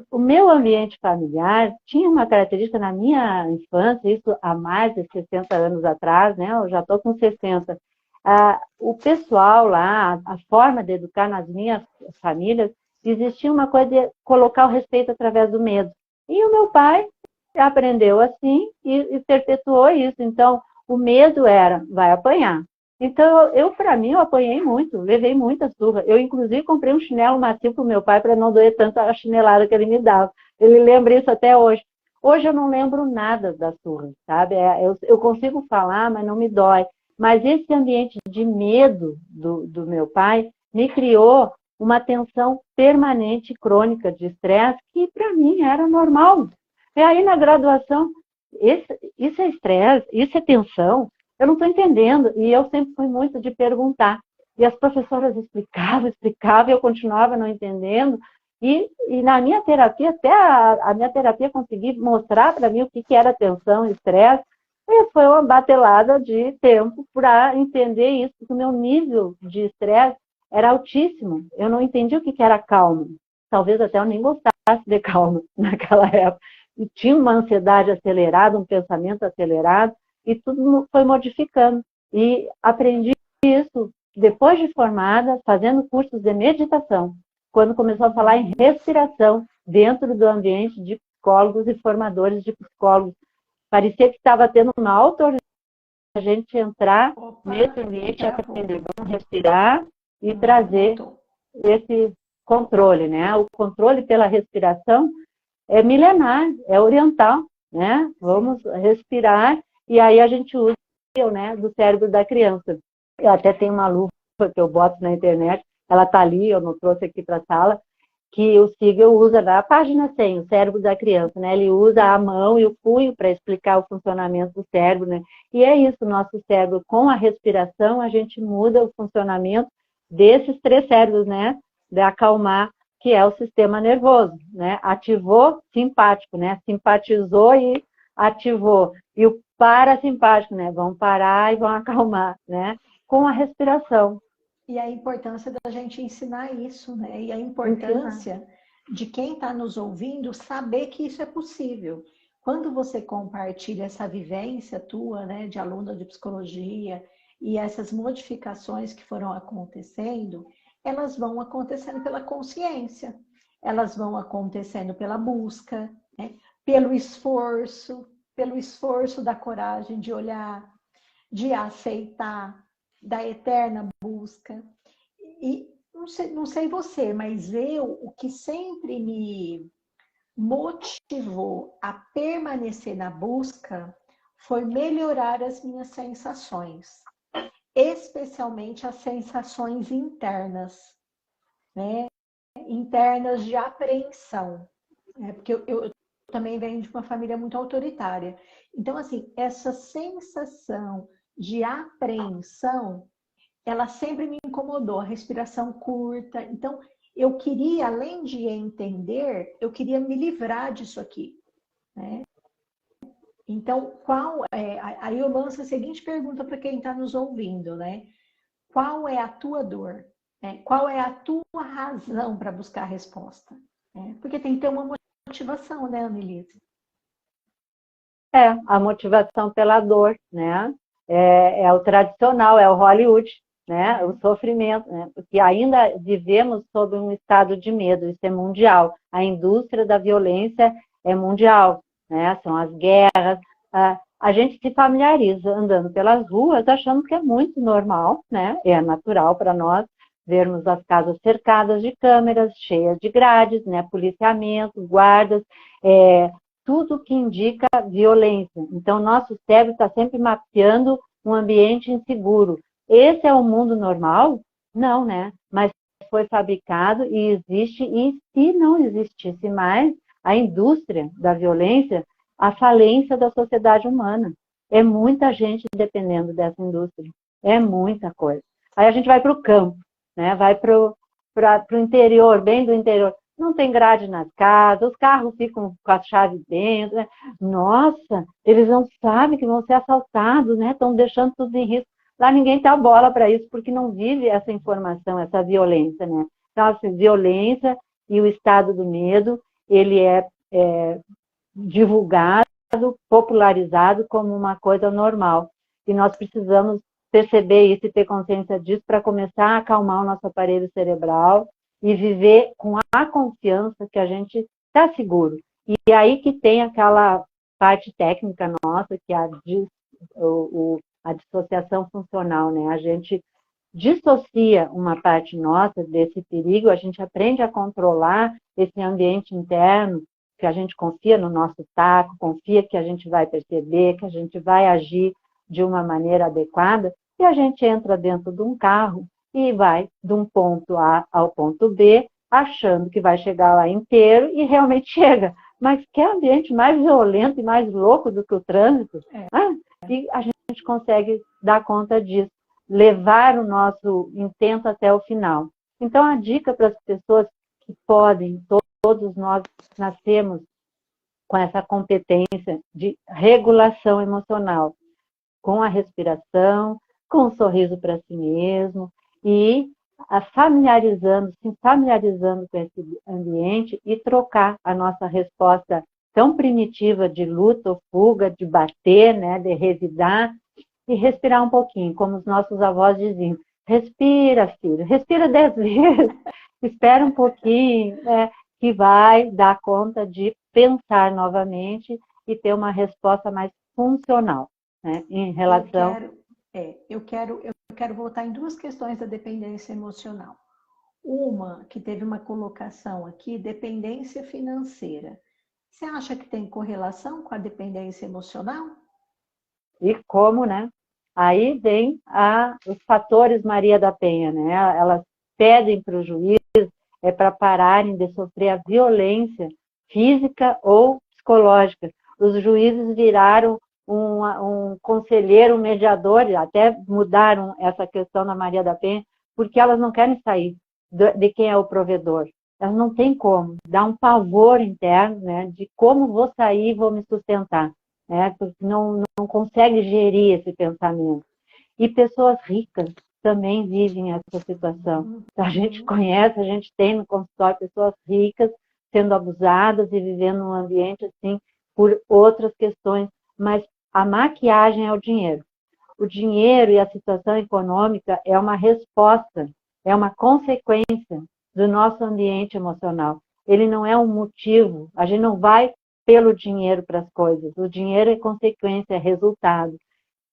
O meu ambiente familiar tinha uma característica na minha infância, isso há mais de 60 anos atrás, né? Eu já estou com 60. O pessoal lá, a forma de educar nas minhas famílias, existia uma coisa de colocar o respeito através do medo. E o meu pai aprendeu assim e perpetuou isso. Então, o medo era, vai apanhar. Então, para mim, eu apanhei muito, levei muita surra. Eu, inclusive, comprei um chinelo macio para o meu pai para não doer tanto a chinelada que ele me dava. Ele lembra isso até hoje. Hoje eu não lembro nada da surra, sabe? Eu consigo falar, mas não me dói. Mas esse ambiente de medo do meu pai me criou uma tensão permanente, crônica de estresse, que para mim era normal. E aí, na graduação, isso é estresse, isso é tensão. Eu não estou entendendo. E eu sempre fui muito de perguntar. E as professoras explicavam, e eu continuava não entendendo. E na minha terapia, até a minha terapia conseguir mostrar para mim o que era tensão e estresse, e foi uma batelada de tempo para entender isso, porque o meu nível de estresse era altíssimo. Eu não entendi o que era calma. Talvez até eu nem gostasse de calma naquela época. E tinha uma ansiedade acelerada, um pensamento acelerado, e tudo foi modificando. E aprendi isso depois de formada, fazendo cursos de meditação, quando começou a falar em respiração dentro do ambiente de psicólogos e formadores de psicólogos. Parecia que estava tendo uma autorização a gente entrar nesse ambiente e aprender a respirar e trazer esse controle, né? O controle pela respiração é milenar, é oriental, né? Vamos respirar e aí a gente usa, né, do cérebro da criança. Eu até tenho uma luva que eu boto na internet, ela está ali, eu não trouxe aqui para a sala, que o Siegel usa na página 100, o cérebro da criança, né? Ele usa a mão e o punho para explicar o funcionamento do cérebro, né? E é isso, nosso cérebro, com a respiração, a gente muda o funcionamento desses três cérebros, né? De acalmar, que é o sistema nervoso, né? Ativou, simpático, né? Simpatizou e ativou. E o parasimpático, né? Vão parar e vão acalmar, né? Com a respiração. E a importância da gente ensinar isso, né? E a importância de quem está nos ouvindo saber que isso é possível. Quando você compartilha essa vivência tua, né, de aluna de psicologia, e essas modificações que foram acontecendo, elas vão acontecendo pela consciência, elas vão acontecendo pela busca, né? Pelo esforço da coragem de olhar, de aceitar, da eterna busca. E não sei você, mas o que sempre me motivou a permanecer na busca foi melhorar as minhas sensações, especialmente as sensações internas, né? Internas de apreensão, né? Porque eu também venho de uma família muito autoritária. Então, assim, essa sensação de apreensão, ela sempre me incomodou, a respiração curta. Então, eu queria, além de entender, eu queria me livrar disso aqui, né? Então, aí eu lanço a seguinte pergunta para quem está nos ouvindo, né? Qual é a tua dor? Né? Qual é a tua razão para buscar a resposta? Né? Porque tem que ter uma motivação, né, Annelise? A motivação pela dor, né? É o tradicional, é o Hollywood, né? O sofrimento, né? Porque ainda vivemos sob um estado de medo, isso é mundial. A indústria da violência é mundial, né? São as guerras. A gente se familiariza andando pelas ruas achando que é muito normal, né? É natural para nós vermos as casas cercadas de câmeras, cheias de grades, né? Policiamento, guardas, tudo que indica violência. Então, nosso cérebro está sempre mapeando um ambiente inseguro. Esse é o mundo normal? Não, né? Mas foi fabricado e existe, e se não existisse mais a indústria da violência, a falência da sociedade humana. É muita gente dependendo dessa indústria. É muita coisa. Aí a gente vai para o campo, né? Vai para o interior, bem do interior. Não tem grade nas casas, os carros ficam com a chave dentro. Né? Nossa, eles não sabem que vão ser assaltados, né? Estão deixando tudo em risco. Lá ninguém dá bola para isso, porque não vive essa informação, essa violência, né? Então, assim, violência e o estado do medo, ele é divulgado, popularizado como uma coisa normal. E nós precisamos perceber isso e ter consciência disso para começar a acalmar o nosso aparelho cerebral e viver com a confiança que a gente está seguro. E aí que tem aquela parte técnica nossa, que é a dissociação funcional, né? A gente dissocia uma parte nossa desse perigo, a gente aprende a controlar esse ambiente interno, que a gente confia no nosso taco, confia que a gente vai perceber, que a gente vai agir de uma maneira adequada, e a gente entra dentro de um carro e vai de um ponto A ao ponto B, achando que vai chegar lá inteiro e realmente chega. Mas que ambiente mais violento e mais louco do que o trânsito? E a gente consegue dar conta disso, levar o nosso intento até o final. Então, a dica para as pessoas que podem, todos nós nascemos com essa competência de regulação emocional, com a respiração, com um sorriso para si mesmo e se familiarizando com esse ambiente e trocar a nossa resposta tão primitiva de luta ou fuga, de bater, né, de revidar, e respirar um pouquinho, como os nossos avós diziam. Respira, filho, respira 10 vezes, espera um pouquinho, né, que vai dar conta de pensar novamente e ter uma resposta mais funcional, né, em relação... Eu quero voltar em duas questões da dependência emocional. Uma, que teve uma colocação aqui, dependência financeira. Você acha que tem correlação com a dependência emocional? E como, né? Aí vem os fatores Maria da Penha, né? Elas pedem para o juiz para pararem de sofrer a violência física ou psicológica. Os juízes viraram um conselheiro, um mediador, até mudaram essa questão na Maria da Penha, porque elas não querem sair de quem é o provedor. Elas não têm como. Dá um pavor interno, né? De como vou sair e vou me sustentar. Né? Porque não consegue gerir esse pensamento. E pessoas ricas também vivem essa situação. A gente conhece, a gente tem no consultório pessoas ricas sendo abusadas e vivendo num ambiente assim por outras questões, mas a maquiagem é o dinheiro. O dinheiro e a situação econômica é uma resposta, é uma consequência do nosso ambiente emocional. Ele não é um motivo, a gente não vai pelo dinheiro para as coisas. O dinheiro é consequência, é resultado.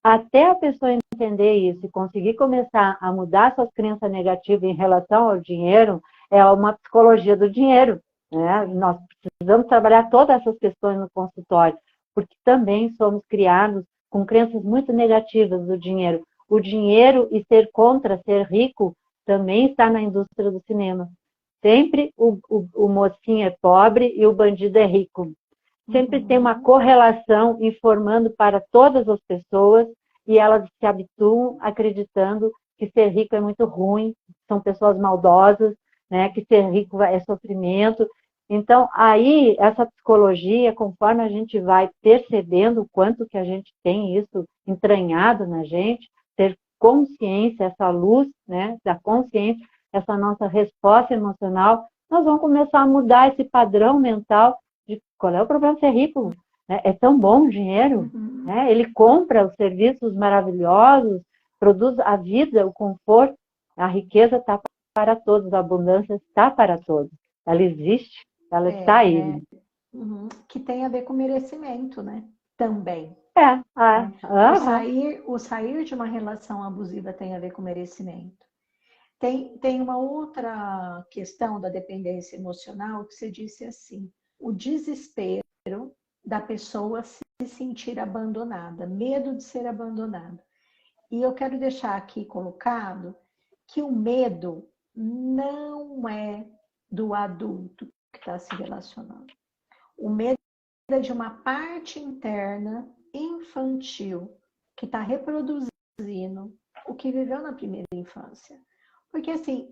Até a pessoa entender isso e conseguir começar a mudar suas crenças negativas em relação ao dinheiro, é uma psicologia do dinheiro. Né? Nós precisamos trabalhar todas essas questões no consultório, porque também somos criados com crenças muito negativas do dinheiro. O dinheiro e ser contra ser rico também está na indústria do cinema. Sempre o mocinho é pobre e o bandido é rico. Sempre tem uma correlação informando para todas as pessoas e elas se habituam acreditando que ser rico é muito ruim, são pessoas maldosas, né? Que ser rico é sofrimento, Então, aí, essa psicologia, conforme a gente vai percebendo o quanto que a gente tem isso entranhado na gente, ter consciência, essa luz, né, da consciência, essa nossa resposta emocional, nós vamos começar a mudar esse padrão mental de qual é o problema de ser rico, né? É tão bom o dinheiro, né? Ele compra os serviços maravilhosos, produz a vida, o conforto, a riqueza está para todos, a abundância está para todos, ela existe. Ela está aí. Né? Que tem a ver com merecimento, né? Também. Né? O sair de uma relação abusiva tem a ver com merecimento. Tem uma outra questão da dependência emocional que você disse assim, o desespero da pessoa se sentir abandonada, medo de ser abandonada. E eu quero deixar aqui colocado que o medo não é do adulto que está se relacionando. O medo é de uma parte interna infantil que está reproduzindo o que viveu na primeira infância. Porque assim,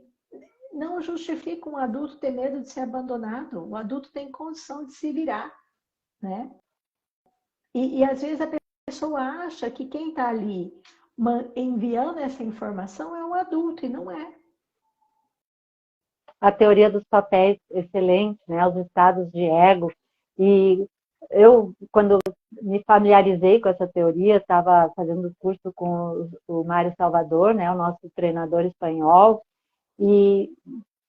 não justifica um adulto ter medo de ser abandonado. O adulto tem condição de se virar, né? E às vezes a pessoa acha que quem está ali enviando essa informação é um adulto, e não é. A teoria dos papéis, excelente, né? Os estados de ego. E eu, quando me familiarizei com essa teoria, estava fazendo curso com o Mário Salvador, né? O nosso treinador espanhol, e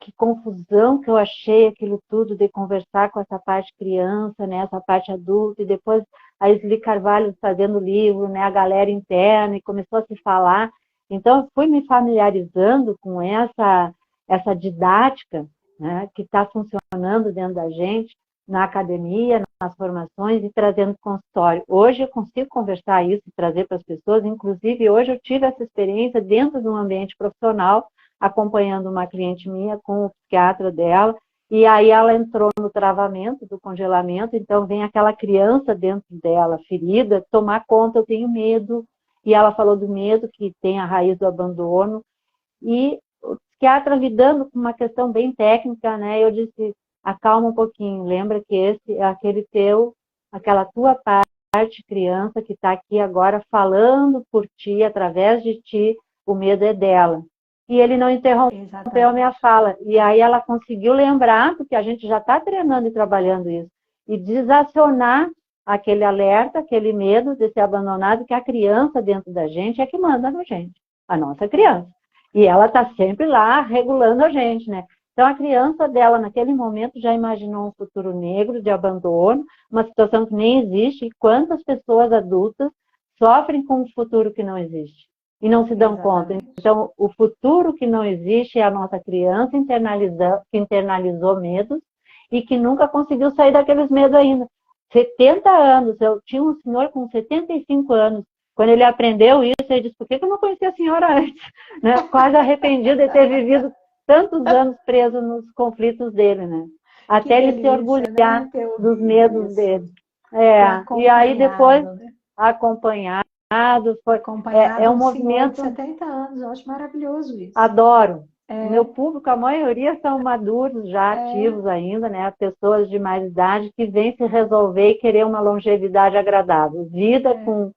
que confusão que eu achei aquilo tudo de conversar com essa parte criança, né, essa parte adulta, e depois a Isli Carvalho fazendo o livro, né, a galera interna, e começou a se falar. Então, eu fui me familiarizando com essa didática, né, que está funcionando dentro da gente, na academia, nas formações, e trazendo consultório. Hoje eu consigo conversar isso e trazer para as pessoas, inclusive hoje eu tive essa experiência dentro de um ambiente profissional, acompanhando uma cliente minha com o psiquiatra dela, e aí ela entrou no travamento do congelamento, então vem aquela criança dentro dela, ferida, tomar conta, eu tenho medo, e ela falou do medo que tem a raiz do abandono, e o psiquiatra lidando com uma questão bem técnica, né, eu disse, acalma um pouquinho, lembra que esse é aquela tua parte criança que está aqui agora falando por ti, através de ti, o medo é dela. E ele não interrompeu a minha fala. E aí ela conseguiu lembrar, porque a gente já está treinando e trabalhando isso, e desacionar aquele alerta, aquele medo de ser abandonado, que a criança dentro da gente é que manda na gente, a nossa criança. E ela está sempre lá regulando a gente, né? Então a criança dela, naquele momento, já imaginou um futuro negro de abandono, uma situação que nem existe, e quantas pessoas adultas sofrem com um futuro que não existe e não se dão conta. Então, o futuro que não existe é a nossa criança que internalizou medos e que nunca conseguiu sair daqueles medos ainda. 70 anos, eu tinha um senhor com 75 anos, quando ele aprendeu isso, ele disse, por que eu não conhecia a senhora antes? Né? Quase arrependido de ter vivido tantos anos preso nos conflitos dele, né? Até ele se orgulhar, né, dos medos dele. E aí depois, né? Acompanhado, Acompanhado um movimento de 70 anos, eu acho maravilhoso isso. Adoro. Meu público, a maioria são maduros, já ativos ainda, né? Pessoas de mais idade que vêm se resolver e querer uma longevidade agradável. Vida com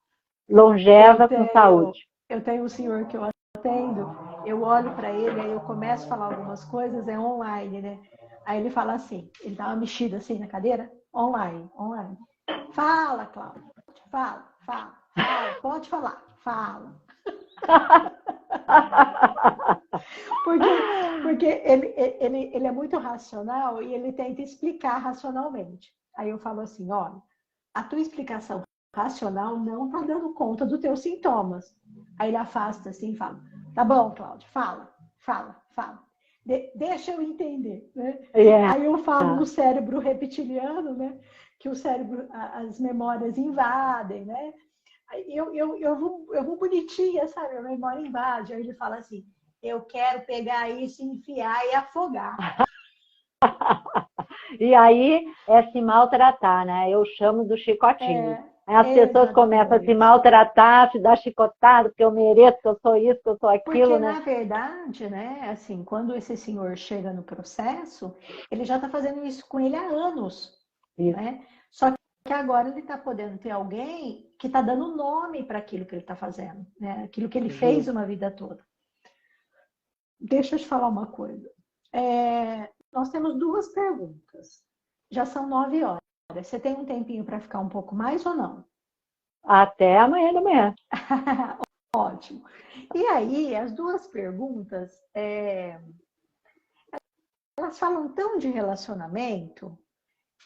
longeva, com saúde. Eu tenho um senhor que eu atendo, eu olho para ele, aí eu começo a falar algumas coisas, é online, né? Aí ele fala assim, ele dá uma mexida assim na cadeira, online. Fala, Cláudia, fala, pode falar, fala. Porque ele é muito racional e ele tenta explicar racionalmente. Aí eu falo assim, olha, a tua explicação racional não está dando conta dos teus sintomas. Aí ele afasta assim e fala, tá bom, Cláudia, fala. Deixa eu entender, né? Aí eu falo no cérebro reptiliano, né? Que o cérebro, as memórias invadem, né? Eu vou bonitinha, sabe? A memória invade. Aí ele fala assim, eu quero pegar isso, enfiar e afogar. E aí é se maltratar, né? Eu chamo do chicotinho. As pessoas começam a se maltratar, se dar chicotada, porque eu mereço, que eu sou isso, que eu sou aquilo, porque, né? na verdade, né, assim, quando esse senhor chega no processo, ele já está fazendo isso com ele há anos, Isso. né? Só que agora ele está podendo ter alguém que está dando nome para aquilo que ele está fazendo, né? Aquilo que ele fez uma vida toda. Deixa eu te falar uma coisa. Nós temos 2 perguntas. Já são 9 horas. Você tem um tempinho para ficar um pouco mais ou não? Até amanhã da manhã. Ótimo. E aí, as 2 perguntas, elas falam tão de relacionamento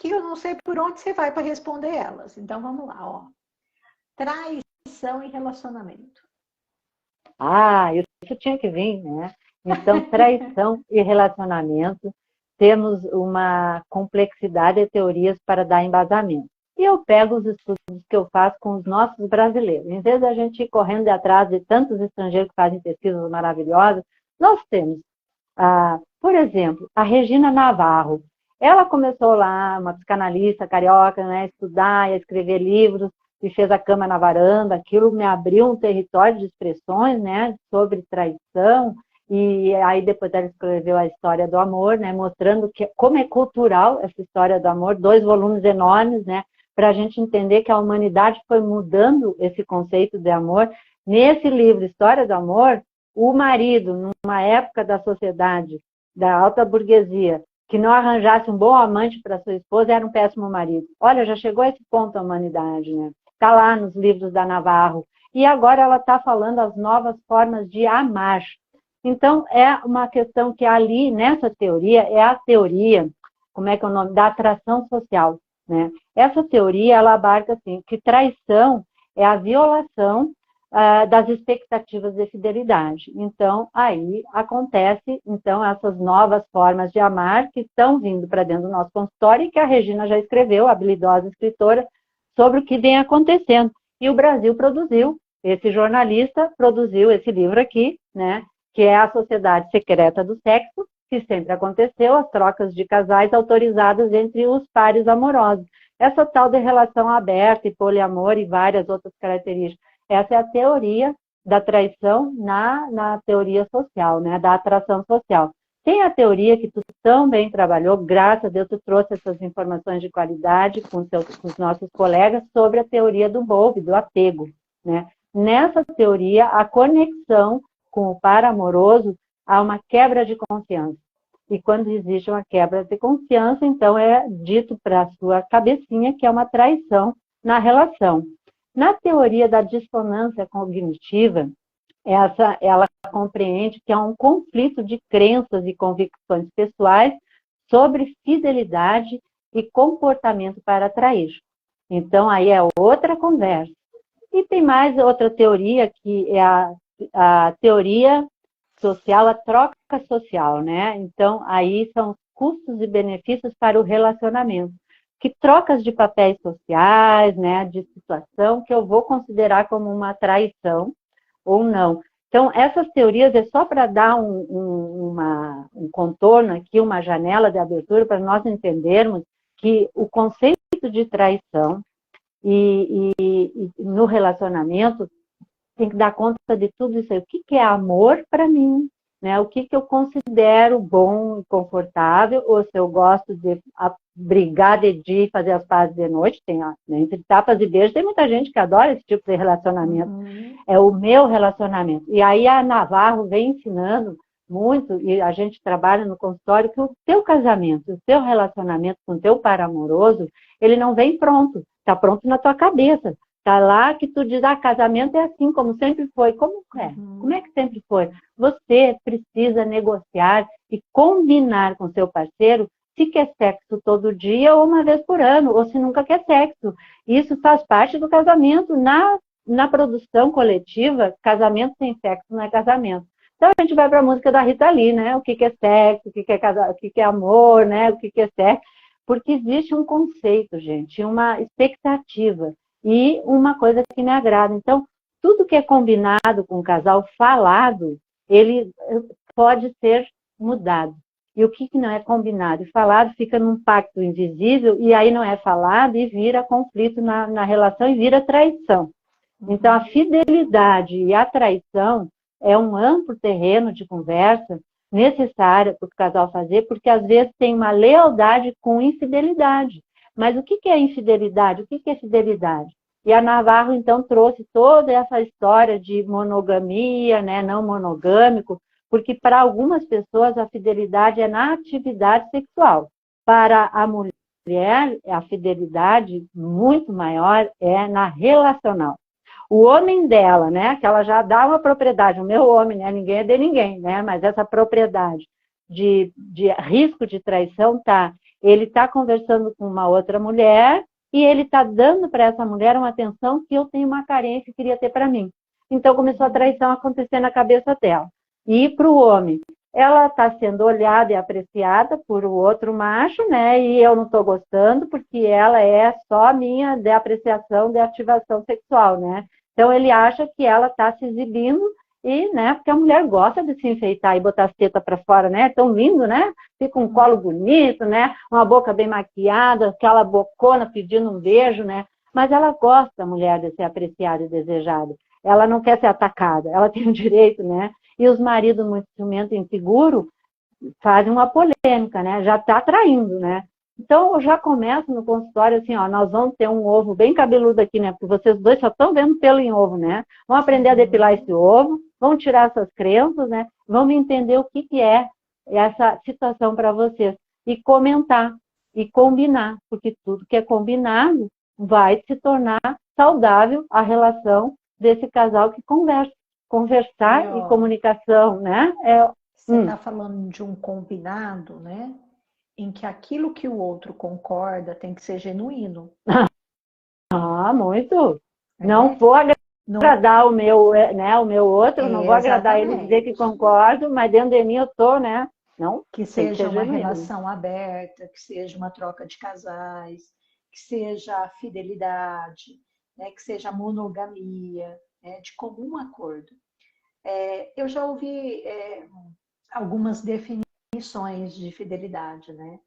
que eu não sei por onde você vai para responder elas. Então, vamos lá, ó. Traição e relacionamento. Ah, isso tinha que vir, né? Então, traição e relacionamento, temos uma complexidade de teorias para dar embasamento. E eu pego os estudos que eu faço com os nossos brasileiros. Em vez da gente ir correndo atrás de tantos estrangeiros que fazem pesquisas maravilhosas, nós temos, por exemplo, a Regina Navarro. Ela começou lá, uma psicanalista carioca, né, a estudar e a escrever livros, e fez a cama na varanda. Aquilo me abriu um território de expressões, né, sobre traição. E aí depois ela escreveu a história do amor, né, mostrando como é cultural essa história do amor, 2 volumes enormes, né, para a gente entender que a humanidade foi mudando esse conceito de amor. Nesse livro, História do Amor, o marido, numa época da sociedade, da alta burguesia, que não arranjasse um bom amante para sua esposa, era um péssimo marido. Olha, já chegou a esse ponto a humanidade, né? Está lá nos livros da Navarro. E agora ela está falando as novas formas de amar. Então, é uma questão que ali, nessa teoria, é a teoria, como é que é o nome? Da atração social, né? Essa teoria, ela abarca, assim, que traição é a violação das expectativas de fidelidade. Então, aí acontece, então, essas novas formas de amar que estão vindo para dentro do nosso consultório e que a Regina já escreveu, a habilidosa escritora, sobre o que vem acontecendo. E o Brasil produziu, esse jornalista produziu esse livro aqui, né, que é A Sociedade Secreta do Sexo, que sempre aconteceu, as trocas de casais autorizadas entre os pares amorosos. Essa tal de relação aberta e poliamor e várias outras características. Essa é a teoria da traição na teoria social, né, da atração social. Tem a teoria que tu tão bem trabalhou, graças a Deus tu trouxe essas informações de qualidade com os nossos colegas sobre a teoria do Bowlby, do apego, né? Nessa teoria, a conexão com o par amoroso há uma quebra de confiança. E quando existe uma quebra de confiança, então é dito para a sua cabecinha que é uma traição na relação. Na teoria da dissonância cognitiva, ela compreende que há um conflito de crenças e convicções pessoais sobre fidelidade e comportamento para atrair. Então, aí é outra conversa. E tem mais outra teoria, que é a teoria social, a troca social, né? Então, aí são os custos e benefícios para o relacionamento. Que trocas de papéis sociais, né, de situação, que eu vou considerar como uma traição ou não. Então, essas teorias é só para dar um contorno aqui, uma janela de abertura para nós entendermos que o conceito de traição e no relacionamento tem que dar conta de tudo isso aí. O que é amor para mim? Né? O que eu considero bom e confortável, ou se eu gosto de brigar de dia e fazer as pazes de noite, tem, né, entre tapas e beijos, tem muita gente que adora esse tipo de relacionamento. É o meu relacionamento. E aí a Navarro vem ensinando muito, e a gente trabalha no consultório, que o teu casamento, o teu relacionamento com o teu par amoroso, ele não vem pronto, está pronto na tua cabeça. Está lá que tu diz, casamento é assim, como sempre foi. Como é? Como é que sempre foi? Você precisa negociar e combinar com seu parceiro se quer sexo todo dia ou uma vez por ano, ou se nunca quer sexo. Isso faz parte do casamento. Na produção coletiva, casamento sem sexo não é casamento. Então a gente vai para a música da Rita Lee, né? O que é sexo, o que é amor, né? O que é sexo. Porque existe um conceito, gente, uma expectativa. E uma coisa que me agrada. Então, tudo que é combinado com o casal falado, ele pode ser mudado. e o que não é combinado e falado fica num pacto invisível, e aí não é falado e vira conflito na relação e vira traição. Então, a fidelidade e a traição é um amplo terreno de conversa necessária para o casal fazer, porque às vezes tem uma lealdade com infidelidade. Mas o que é infidelidade? O que é fidelidade? E a Navarro, então, trouxe toda essa história de monogamia, né, não monogâmico, porque para algumas pessoas a fidelidade é na atividade sexual. Para a mulher, a fidelidade muito maior é na relacional. O homem dela, né, que ela já dá uma propriedade, o meu homem, né, ninguém é de ninguém, né, mas essa propriedade de risco de traição tá, ele está conversando com uma outra mulher e ele está dando para essa mulher uma atenção que eu tenho uma carência e queria ter para mim. Então começou a traição a acontecer na cabeça dela. E para o homem, ela está sendo olhada e apreciada por o outro macho, né, e eu não estou gostando porque ela é só minha de apreciação, de ativação sexual, né. Então, ele acha que ela está se exibindo e, né, porque a mulher gosta de se enfeitar e botar as tetas para fora, né? É tão lindo, né? Fica um colo bonito, né? Uma boca bem maquiada, aquela bocona pedindo um beijo, né? Mas ela gosta, a mulher, de ser apreciada e desejada. Ela não quer ser atacada, ela tem o direito, né? E os maridos muito ciumentos e inseguros fazem uma polêmica, né? Já está traindo, né? Então, eu já começo no consultório assim, ó, nós vamos ter um ovo bem cabeludo aqui, né? Porque vocês dois só estão vendo pelo em ovo, né? Vamos aprender a depilar esse ovo, vamos tirar essas crenças, né? Vamos entender o que é essa situação para vocês. E comentar, e combinar, porque tudo que é combinado vai se tornar saudável a relação desse casal que conversa. Conversar e comunicação, né? Você está falando de um combinado, né? Em que aquilo que o outro concorda tem que ser genuíno. Ah, muito. Não vou agradar o meu, né, o meu outro, não vou agradar ele dizer que concordo, mas dentro de mim eu tô, né? Não, que seja uma relação aberta, que seja uma troca de casais, que seja fidelidade, né, que seja monogamia, né, de comum acordo. Eu já ouvi algumas definições de fidelidade, né?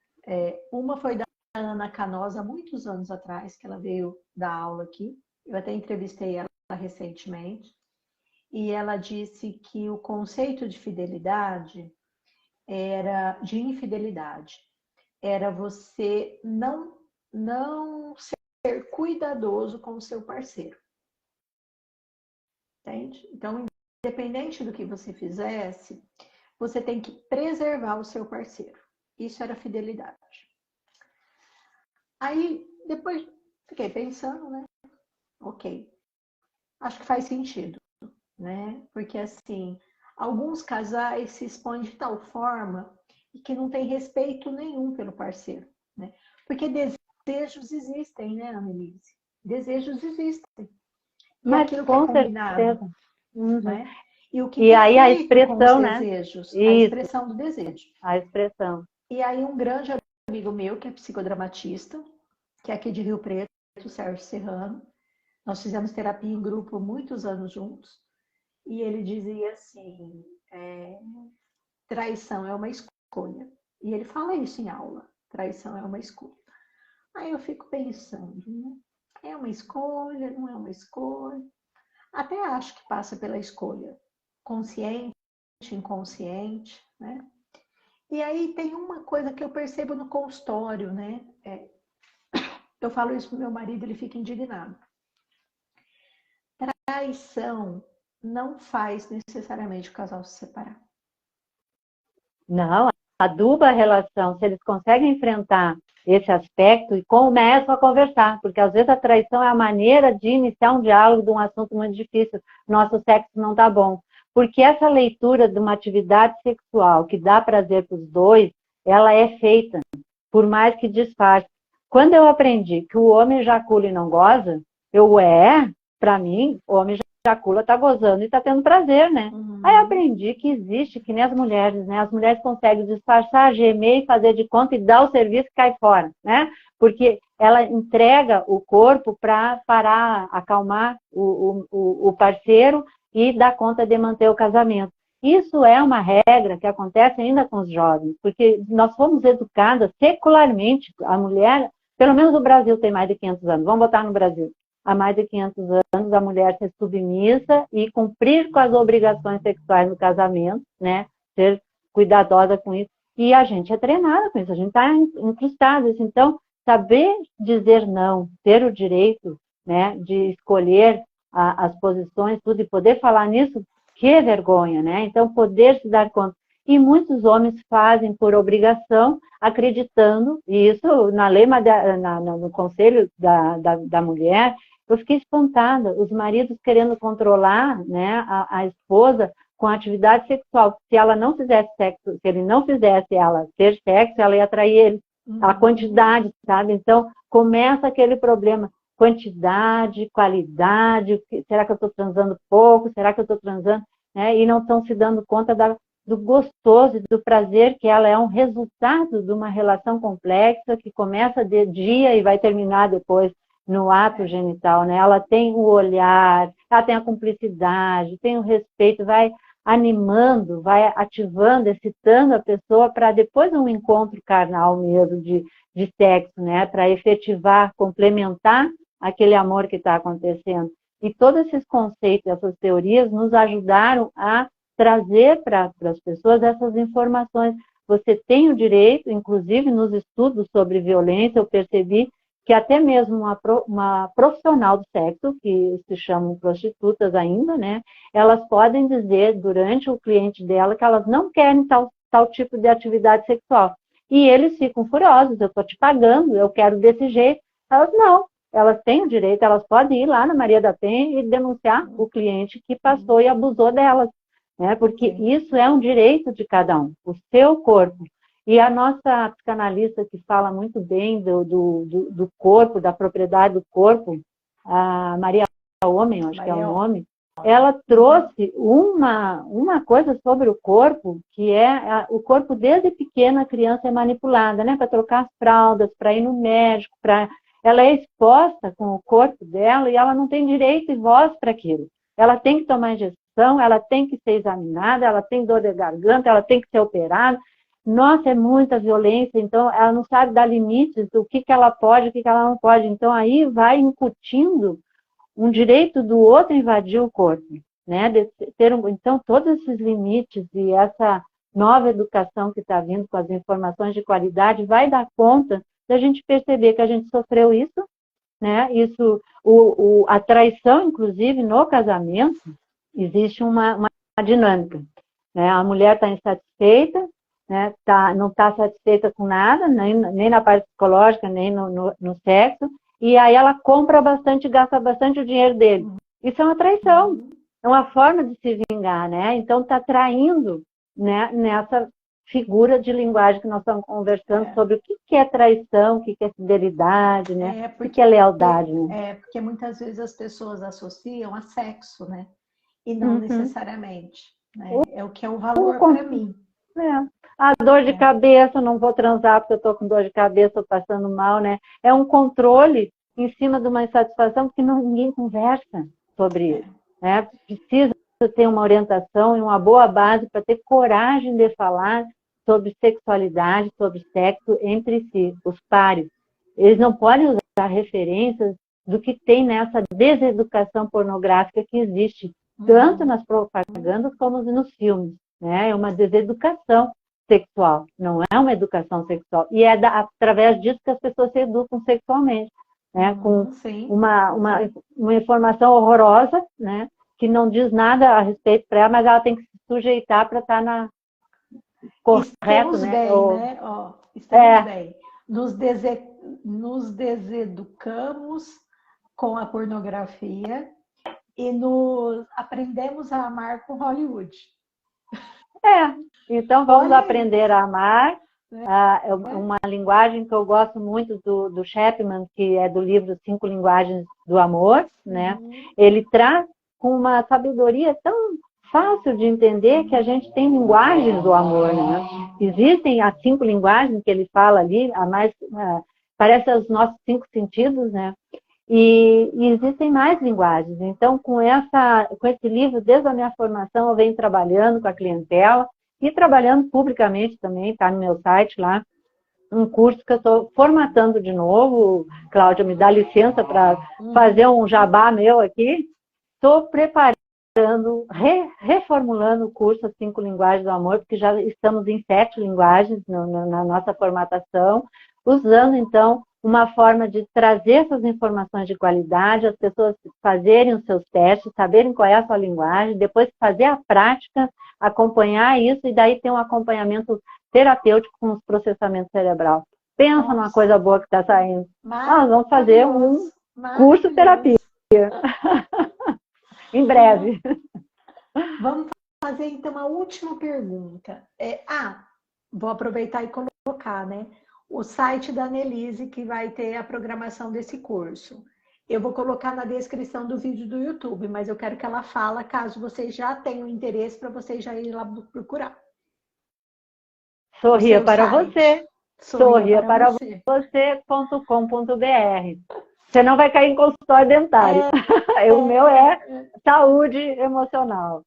Uma foi da Ana Canosa, há muitos anos atrás, que ela veio dar aula aqui. Eu até entrevistei ela recentemente. E ela disse que o conceito de fidelidade de infidelidade, era você não ser cuidadoso com o seu parceiro. Entende? Então, independente do que você fizesse, você tem que preservar o seu parceiro. Isso era fidelidade. Aí, depois, fiquei pensando, né? Ok, acho que faz sentido, né? Porque, assim, alguns casais se expõem de tal forma que não tem respeito nenhum pelo parceiro, né? Porque desejos existem, né, Annelise? Desejos existem. Mas aquilo que é combinado, né? E o que e aí a expressão, com os né? desejos, Isso. A expressão do desejo. A expressão. E aí um grande amigo meu, que é psicodramatista, que é aqui de Rio Preto, o Sérgio Serrano, nós fizemos terapia em grupo muitos anos juntos, e ele dizia assim, traição é uma escolha. E ele fala isso em aula, traição é uma escolha. Aí eu fico pensando, né? É uma escolha, não é uma escolha? Até acho que passa pela escolha consciente, inconsciente, né? E aí tem uma coisa que eu percebo no consultório, né? Eu falo isso pro meu marido, ele fica indignado. Traição não faz necessariamente o casal se separar. Não, aduba a relação. Se eles conseguem enfrentar esse aspecto e começam a conversar, porque às vezes a traição é a maneira de iniciar um diálogo de um assunto muito difícil. Nosso sexo não está bom. Porque essa leitura de uma atividade sexual que dá prazer para os dois, ela é feita, por mais que disfarce. Quando eu aprendi que o homem ejacula e não goza, para mim, o homem ejacula, está gozando e está tendo prazer, né? Aí eu aprendi que existe, que nem as mulheres, né? As mulheres conseguem disfarçar, gemer e fazer de conta e dar o serviço e cai fora, né? Porque ela entrega o corpo para parar, acalmar o parceiro e dar conta de manter o casamento. Isso é uma regra que acontece ainda com os jovens, porque nós fomos educadas secularmente. A mulher, pelo menos o Brasil tem mais de 500 anos, vamos botar no Brasil. Há mais de 500 anos, a mulher ser submissa e cumprir com as obrigações sexuais no casamento, né? Ser cuidadosa com isso. E a gente é treinada com isso, a gente está incrustado. Então, saber dizer não, ter o direito, né, de escolher as posições, tudo, e poder falar nisso, que vergonha, né? Então, poder se dar conta. E muitos homens fazem por obrigação, acreditando, e isso na lei, no conselho da mulher, eu fiquei espantada, os maridos querendo controlar, né, a esposa com a atividade sexual. Se ela não fizesse sexo, se ele não fizesse ela ter sexo, ela ia atrair ele. A quantidade, sabe? Então, começa aquele problema. Quantidade, qualidade, será que eu estou transando pouco? Será que eu estou transando? Né? E não estão se dando conta do gostoso e do prazer, que ela é um resultado de uma relação complexa que começa de dia e vai terminar depois no ato genital, né? Ela tem o olhar, ela tem a cumplicidade, tem o respeito, vai animando, vai ativando, excitando a pessoa para depois um encontro carnal mesmo de sexo, né? Para efetivar, complementar aquele amor que está acontecendo. E todos esses conceitos, essas teorias nos ajudaram a trazer para as pessoas essas informações. Você tem o direito, inclusive nos estudos sobre violência, eu percebi que até mesmo uma profissional do sexo, que se chamam prostitutas ainda, né? Elas podem dizer durante o cliente dela que elas não querem tal tipo de atividade sexual. E eles ficam furiosos, eu estou te pagando, eu quero desse jeito. Elas não, elas têm o direito, elas podem ir lá na Maria da Penha e denunciar o cliente que passou e abusou delas, né? Porque isso é um direito de cada um, o seu corpo. E a nossa psicanalista, que fala muito bem do corpo, da propriedade do corpo, a Maria Homem, acho que é o nome, ela trouxe uma coisa sobre o corpo, que é o corpo desde pequena a criança é manipulada, né? Para trocar as fraldas, para ir no médico, ela é exposta com o corpo dela e ela não tem direito e voz para aquilo. Ela tem que tomar injeção, ela tem que ser examinada, ela tem dor de garganta, ela tem que ser operada. Nossa, é muita violência, então ela não sabe dar limites do que ela pode, o que ela não pode. Então aí vai incutindo um direito do outro invadir o corpo, né? Então todos esses limites e essa nova educação que está vindo com as informações de qualidade vai dar conta da gente perceber que a gente sofreu isso, né? Isso, a traição, inclusive, no casamento, existe uma dinâmica, né? A mulher está insatisfeita, né? Não está satisfeita com nada, nem na parte psicológica, nem no sexo, e aí ela compra bastante, gasta bastante o dinheiro dele. Isso é uma traição, é uma forma de se vingar, né? Então está traindo, né, nessa figura de linguagem que nós estamos conversando sobre o que é traição, o que é fidelidade, né? O que é lealdade, né? Porque muitas vezes as pessoas associam a sexo, né? E não necessariamente, né? É o que é o valor para mim. A dor de cabeça, não vou transar porque eu estou com dor de cabeça, estou passando mal, né? É um controle em cima de uma insatisfação que ninguém conversa sobre isso, né? Precisa ter uma orientação e uma boa base para ter coragem de falar sobre sexualidade, sobre sexo entre si, os pares. Eles não podem usar referências do que tem nessa deseducação pornográfica que existe, tanto nas propagandas como nos filmes, né? É uma deseducação sexual, não é uma educação sexual. E é através disso que as pessoas se educam sexualmente, né? Com uma informação horrorosa, né? Que não diz nada a respeito para ela, mas ela tem que se sujeitar para estar na correto, estamos né? Bem, né? Estamos bem. Nos deseducamos com a pornografia e nos aprendemos a amar com Hollywood. Então vamos aprender a amar. Uma linguagem que eu gosto muito do Chapman, que é do livro 5 Linguagens do Amor, né? Ele traz com uma sabedoria tão fácil de entender que a gente tem linguagens do amor, né? Existem as 5 linguagens que ele fala ali, parece os nossos 5 sentidos, né? E existem mais linguagens. Então, com esse livro, desde a minha formação, eu venho trabalhando com a clientela e trabalhando publicamente também, está no meu site lá, um curso que eu estou formatando de novo. Cláudia, me dá licença para fazer um jabá meu aqui. Estou preparando, reformulando o curso As 5 Linguagens do Amor, porque já estamos em 7 linguagens na nossa formatação, usando, então, uma forma de trazer essas informações de qualidade, as pessoas fazerem os seus testes, saberem qual é a sua linguagem, depois fazer a prática, acompanhar isso, e daí ter um acompanhamento terapêutico com os processamentos cerebral. Pensa numa coisa boa que está saindo. Nós vamos fazer um curso terapia. Em breve. Vamos fazer, então, a última pergunta. Vou aproveitar e colocar, né? O site da Annelise, que vai ter a programação desse curso. Eu vou colocar na descrição do vídeo do YouTube, mas eu quero que ela fale, caso vocês já tenham interesse, para vocês já irem lá procurar. Sorria para você. Sorria para você.com.br. Você não vai cair em consultório dentário. O meu é saúde emocional.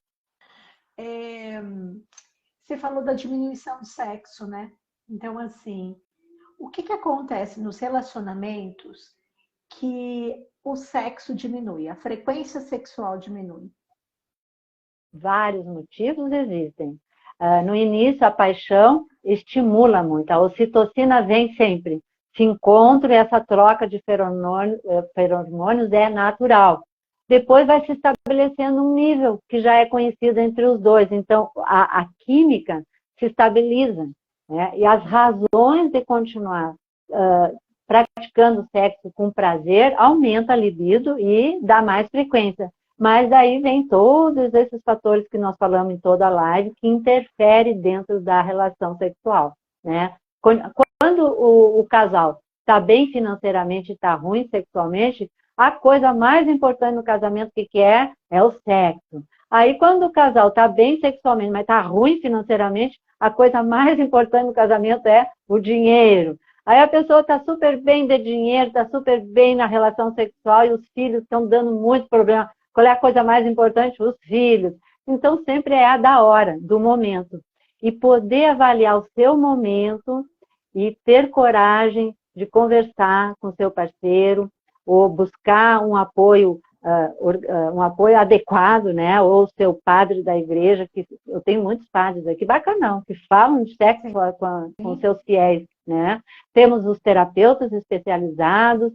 Você falou da diminuição do sexo, né? Então, assim, o que acontece nos relacionamentos que o sexo diminui, a frequência sexual diminui? Vários motivos existem. No início, a paixão estimula muito. A ocitocina vem sempre. Se encontra e essa troca de feromônios é natural. Depois vai se estabelecendo um nível que já é conhecido entre os dois. Então, a química se estabiliza, né? E as razões de continuar praticando sexo com prazer aumenta a libido e dá mais frequência. Mas aí vem todos esses fatores que nós falamos em toda a live que interferem dentro da relação sexual, né? Quando o casal está bem financeiramente e está ruim sexualmente, a coisa mais importante no casamento que é o sexo. Aí quando o casal está bem sexualmente, mas está ruim financeiramente, a coisa mais importante no casamento é o dinheiro. Aí a pessoa está super bem de dinheiro, está super bem na relação sexual e os filhos estão dando muito problema. Qual é a coisa mais importante? Os filhos. Então sempre é a da hora, do momento. E poder avaliar o seu momento e ter coragem de conversar com o seu parceiro ou buscar um apoio adequado, né? Ou o seu padre da igreja, que eu tenho muitos padres aqui, bacanão, que falam de sexo com seus fiéis, né? Temos os terapeutas especializados,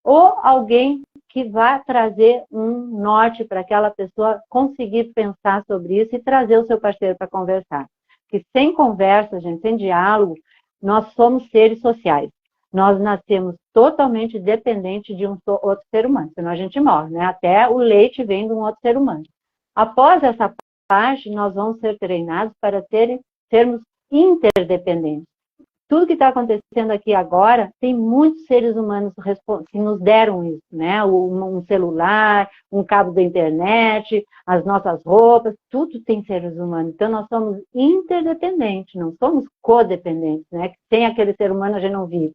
ou alguém que vá trazer um norte para aquela pessoa conseguir pensar sobre isso e trazer o seu parceiro para conversar. Porque sem conversa, gente, sem diálogo, nós somos seres sociais. Nós nascemos totalmente dependentes de um outro ser humano, senão a gente morre, né? Até o leite vem de um outro ser humano. Após essa parte, nós vamos ser treinados para sermos interdependentes. Tudo que está acontecendo aqui agora, tem muitos seres humanos que nos deram isso, né? Um celular, um cabo da internet, as nossas roupas, tudo tem seres humanos. Então, nós somos interdependentes, não somos codependentes, né? Sem aquele ser humano, a gente não vive,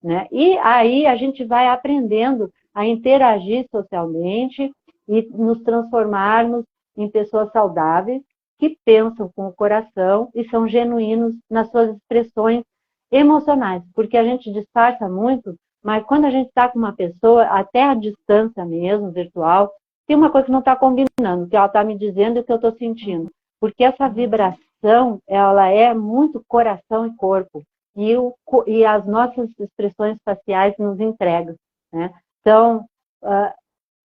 né? E aí a gente vai aprendendo a interagir socialmente e nos transformarmos em pessoas saudáveis que pensam com o coração e são genuínos nas suas expressões emocionais, porque a gente disfarça muito, mas quando a gente está com uma pessoa, até a distância mesmo, virtual, tem uma coisa que não está combinando, o que ela está me dizendo e o que eu estou sentindo, porque essa vibração, ela é muito coração e corpo, e as nossas expressões faciais nos entregam, né? Então,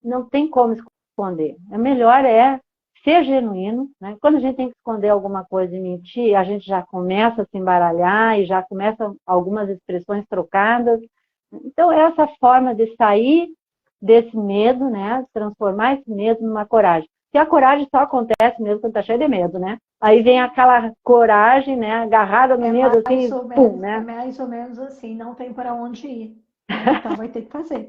não tem como esconder, o melhor é ser genuíno, né? Quando a gente tem que esconder alguma coisa e mentir, a gente já começa a se embaralhar e já começa algumas expressões trocadas. Então, essa forma de sair desse medo, né? Transformar esse medo numa coragem. E a coragem só acontece mesmo quando está cheio de medo, né? Aí vem aquela coragem, né? Agarrada no medo, assim, pum, né? É mais ou menos assim, não tem para onde ir. Então vai ter que fazer.